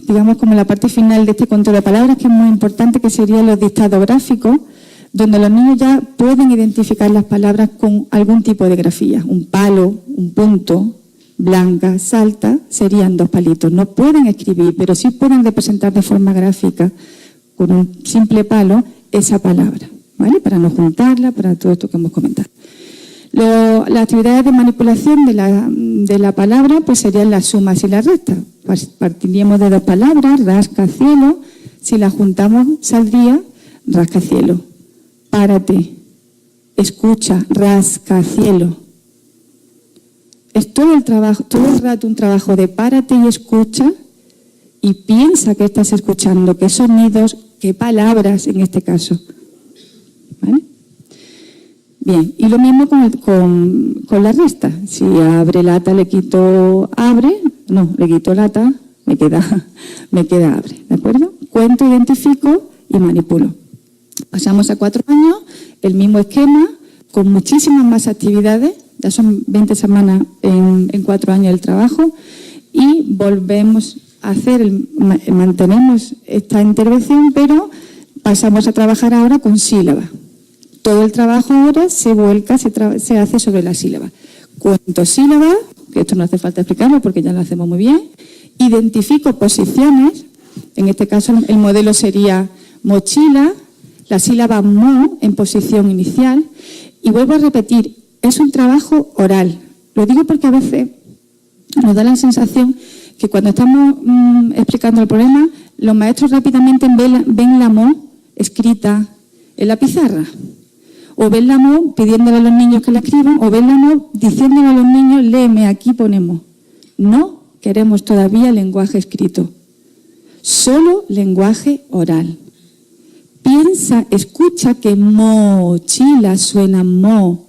digamos, como la parte final de este control de palabras, que es muy importante, que serían los dictados gráficos, donde los niños ya pueden identificar las palabras con algún tipo de grafía. Un palo, un punto, blanca, salta, serían 2 palitos. No pueden escribir, pero sí pueden representar de forma gráfica, con un simple palo, esa palabra, ¿vale? Para no juntarla, para todo esto que hemos comentado. Las actividades de manipulación de la palabra pues serían las sumas y las restas. Partiríamos de 2 palabras, rascacielos. Si las juntamos, saldría rascacielos. Párate, escucha, rascacielos. Es todo el rato un trabajo de párate y escucha y piensa que estás escuchando, qué sonidos, qué palabras en este caso. ¿Vale? Bien, y lo mismo con la resta. Si abre lata le quito abre, no, le quito lata, me queda abre, ¿de acuerdo? Cuento, identifico y manipulo. Pasamos a 4 años, el mismo esquema, con muchísimas más actividades, ya son 20 semanas en 4 años el trabajo, y volvemos a mantenemos esta intervención, pero pasamos a trabajar ahora con sílabas. Todo el trabajo ahora se vuelca, se hace sobre la sílaba. Cuento sílabas, que esto no hace falta explicarlo porque ya lo hacemos muy bien. Identifico posiciones, en este caso el modelo sería mochila, la sílaba mo en posición inicial. Y vuelvo a repetir, es un trabajo oral. Lo digo porque a veces nos da la sensación que cuando estamos explicando el problema, los maestros rápidamente ven la mo escrita en la pizarra. O ven la mo pidiéndole a los niños que la escriban, o ven la mo diciéndole a los niños, léeme, aquí ponemos. No queremos todavía lenguaje escrito, solo lenguaje oral. Piensa, escucha que mochila suena mo.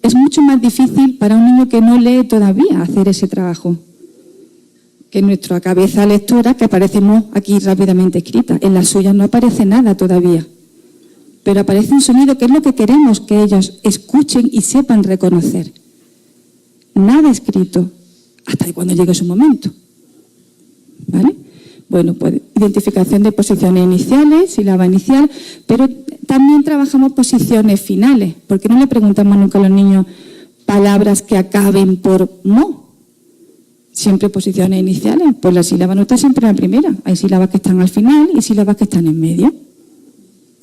Es mucho más difícil para un niño que no lee todavía hacer ese trabajo que en nuestra cabeza lectora, que aparece mo aquí rápidamente escrita. En la suya no aparece nada todavía. Pero aparece un sonido que es lo que queremos que ellos escuchen y sepan reconocer. Nada escrito, hasta cuando llegue su momento. ¿Vale? Bueno, pues identificación de posiciones iniciales, sílaba inicial, pero también trabajamos posiciones finales, porque no le preguntamos nunca a los niños palabras que acaben por mo. Siempre posiciones iniciales, pues la sílaba no está siempre en la primera. Hay sílabas que están al final y sílabas que están en medio.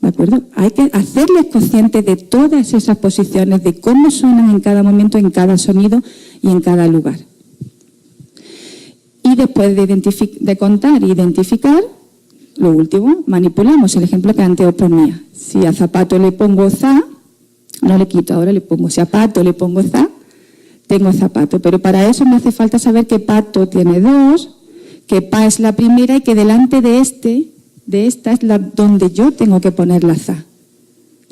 ¿De acuerdo? Hay que hacerles conscientes de todas esas posiciones, de cómo suenan en cada momento, en cada sonido y en cada lugar. Y después de contar e identificar, lo último, manipulamos el ejemplo que antes os ponía. Si a zapato le pongo za, no le quito, ahora le pongo zapato, le pongo za, tengo zapato. Pero para eso me hace falta saber que pato tiene 2, que pa es la primera y que delante de esta es donde yo tengo que poner la za.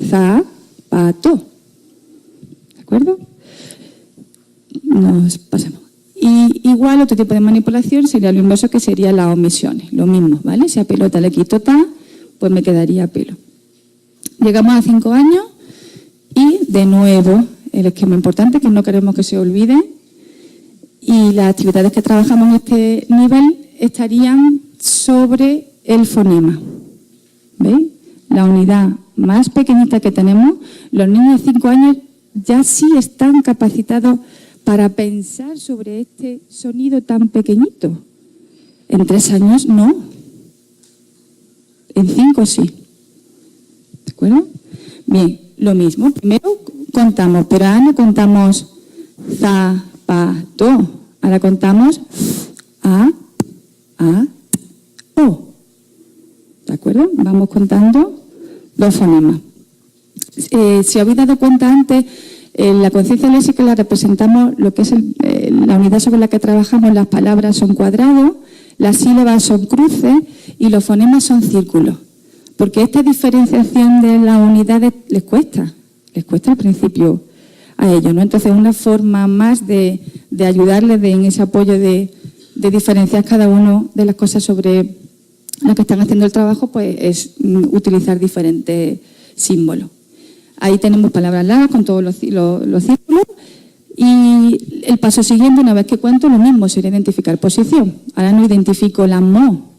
Za, pato. ¿De acuerdo? Nos pasamos. Y igual otro tipo de manipulación sería lo inverso, que sería las omisiones. Lo mismo, ¿vale? Si a pelota le quito ta, pues me quedaría pelo. Llegamos a 5 años y de nuevo el esquema importante que no queremos que se olvide. Y las actividades que trabajamos en este nivel estarían sobre el fonema. ¿Veis? La unidad más pequeñita que tenemos, los niños de 5 años ya sí están capacitados para pensar sobre este sonido tan pequeñito. En 3 años no. En 5 sí. ¿De acuerdo? Bien, lo mismo. Primero contamos, pero ahora no contamos zapato. Ahora contamos o. ¿De acuerdo? Vamos contando 2 fonemas. Si habéis dado cuenta antes, la conciencia léxica la representamos, lo que es la unidad sobre la que trabajamos, las palabras son cuadrados, las sílabas son cruces y los fonemas son círculos. Porque esta diferenciación de las unidades les cuesta al principio a ellos, ¿no? Entonces, una forma más de ayudarles en ese apoyo de diferenciar cada una de las cosas sobre las que están haciendo el trabajo, pues es utilizar diferentes símbolos. Ahí tenemos palabras largas con todos los círculos Y el paso siguiente, una vez que cuento, lo mismo, sería identificar posición. Ahora no identifico la mo.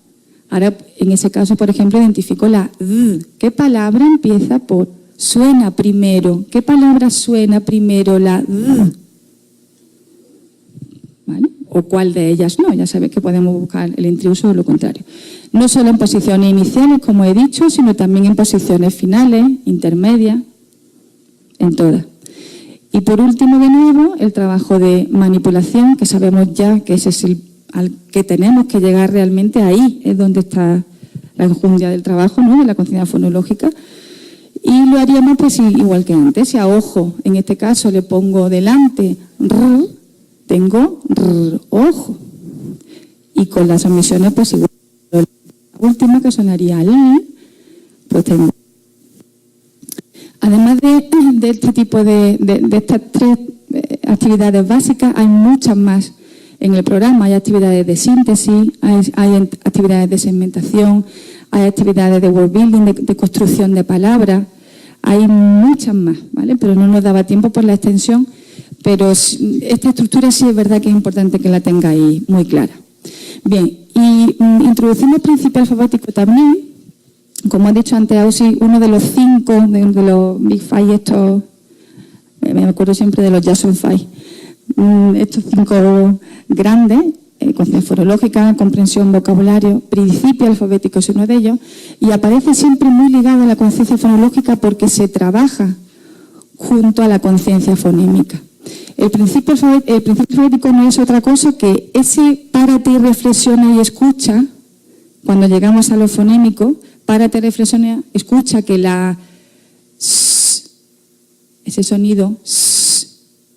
Ahora, en ese caso, por ejemplo, identifico la d. ¿Qué palabra empieza por suena primero? ¿Qué palabra suena primero la d? ¿Vale? O cuál de ellas no. Ya sabéis que podemos buscar el intruso o lo contrario. No solo en posiciones iniciales, como he dicho, sino también en posiciones finales, intermedias, en todas. Y por último, de nuevo, el trabajo de manipulación, que sabemos ya que ese es el al que tenemos que llegar realmente. Ahí es donde está la enjundia del trabajo, ¿no?, de la conciencia fonológica. Y lo haríamos pues igual que antes. Si a ojo, en este caso, le pongo delante r, tengo r, ojo. Y con las omisiones, pues igual. La última, que sonaría l, pues tengo. Además de este tipo de estas tres actividades básicas, hay muchas más en el programa. Hay actividades de síntesis, hay actividades de segmentación, hay actividades de word building, de construcción de palabras. Hay muchas más, ¿vale? Pero no nos daba tiempo por la extensión. Pero esta estructura sí es verdad que es importante que la tengáis muy clara. Bien, y introducimos el principio alfabético también. Como he dicho antes, Ausi, uno de los 5, de los Big Five, estos, me acuerdo siempre de los Jackson Five, estos 5 grandes, conciencia fonológica, comprensión, vocabulario, principio alfabético es uno de ellos, y aparece siempre muy ligado a la conciencia fonológica porque se trabaja junto a la conciencia fonémica. El principio alfabético no es otra cosa que ese párate y reflexiona y escucha. Cuando llegamos a lo fonémico, párate, reflexiona, escucha que la s, ese sonido s,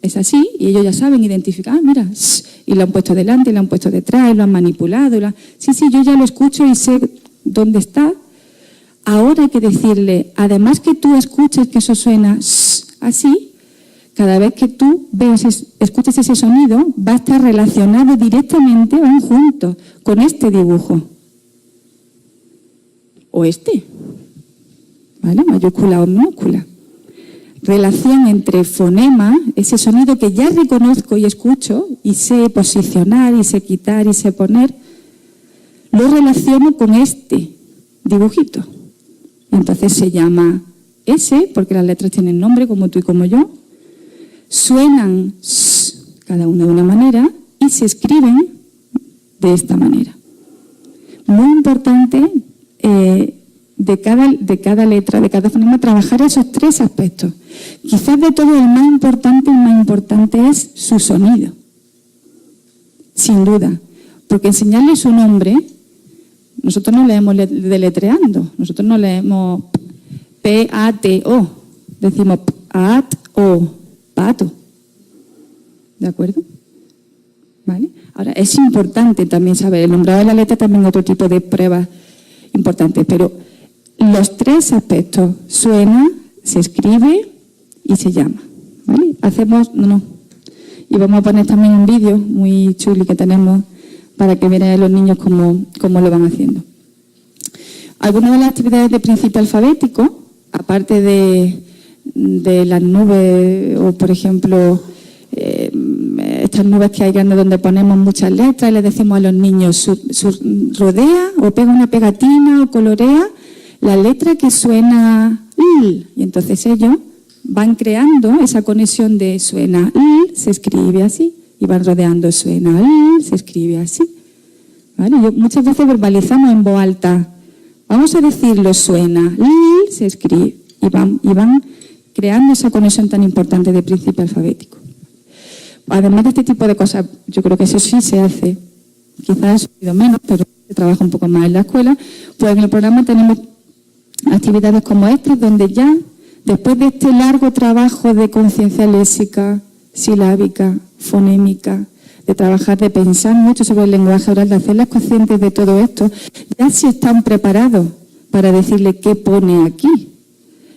es así, y ellos ya saben identificar, mira, s, y lo han puesto delante, lo han puesto detrás, lo han manipulado. Sí, yo ya lo escucho y sé dónde está. Ahora hay que decirle, además que tú escuches que eso suena s, así, cada vez que tú escuches ese sonido, va a estar relacionado directamente, van juntos, con este dibujo. O este, ¿vale? Mayúscula o minúscula. Relación entre fonema, ese sonido que ya reconozco y escucho, y sé posicionar, y sé quitar, y sé poner, lo relaciono con este dibujito. Entonces se llama S, porque las letras tienen nombre, como tú y como yo. Suenan S, cada una de una manera, y se escriben de esta manera. Muy importante, de cada letra, de cada fonema, trabajar esos 3 aspectos. Quizás de todo el más importante es su sonido, sin duda, porque enseñarle su nombre, nosotros no leemos deletreando, nosotros no leemos P-A-T-O, decimos P-A-T-O, pato, ¿de acuerdo? ¿Vale? Ahora, es importante también saber, el nombrado de la letra también otro tipo de pruebas importantes, pero los 3 aspectos, suena, se escribe y se llama, ¿vale? Y vamos a poner también un vídeo muy chulo que tenemos para que vean los niños cómo lo van haciendo. Algunas de las actividades de principio alfabético, aparte de las nubes, o por ejemplo, estas nubes que hay grandes donde ponemos muchas letras y les decimos a los niños, rodea o pega una pegatina o colorea la letra que suena L. Y entonces ellos van creando esa conexión de suena L, se escribe así, y van rodeando suena L, se escribe así. ¿Vale? Muchas veces verbalizamos en voz alta, vamos a decirlo, suena L, se escribe, y van creando esa conexión tan importante de principio alfabético. Además de este tipo de cosas, yo creo que eso sí se hace, quizás ha sido menos, pero se trabaja un poco más en la escuela, pues en el programa tenemos actividades como estas, donde ya, después de este largo trabajo de conciencia léxica, silábica, fonémica, de trabajar, de pensar mucho sobre el lenguaje oral, de hacerlas conscientes de todo esto, ya sí están preparados para decirle qué pone aquí.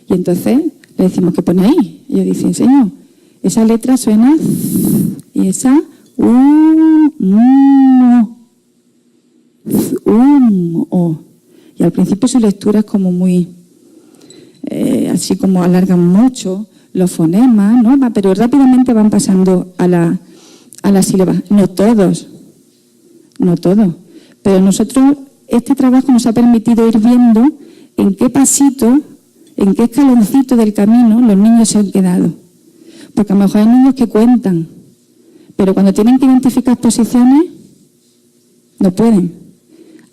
Y entonces le decimos, ¿qué pone ahí? Y ellos dicen, señor, esa letra suena y esa o. Y al principio su lectura es como muy, así como alargan mucho, los fonemas, ¿no? Pero rápidamente van pasando a la sílaba. No todos, pero nosotros, este trabajo nos ha permitido ir viendo en qué pasito, en qué escaloncito del camino los niños se han quedado. Porque a lo mejor hay niños que cuentan, pero cuando tienen que identificar posiciones, no pueden.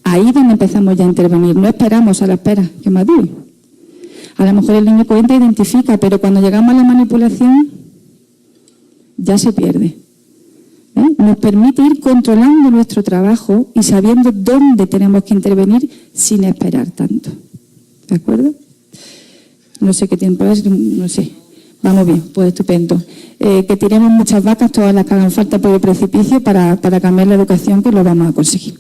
Ahí es donde empezamos ya a intervenir, no esperamos a la espera que madure. A lo mejor el niño cuenta e identifica, pero cuando llegamos a la manipulación, ya se pierde. Nos permite ir controlando nuestro trabajo y sabiendo dónde tenemos que intervenir sin esperar tanto. ¿De acuerdo? No sé qué tiempo es, no sé. Vamos bien, pues estupendo. Que tiremos muchas vacas, todas las que hagan falta por el precipicio para cambiar la educación, que lo vamos a conseguir.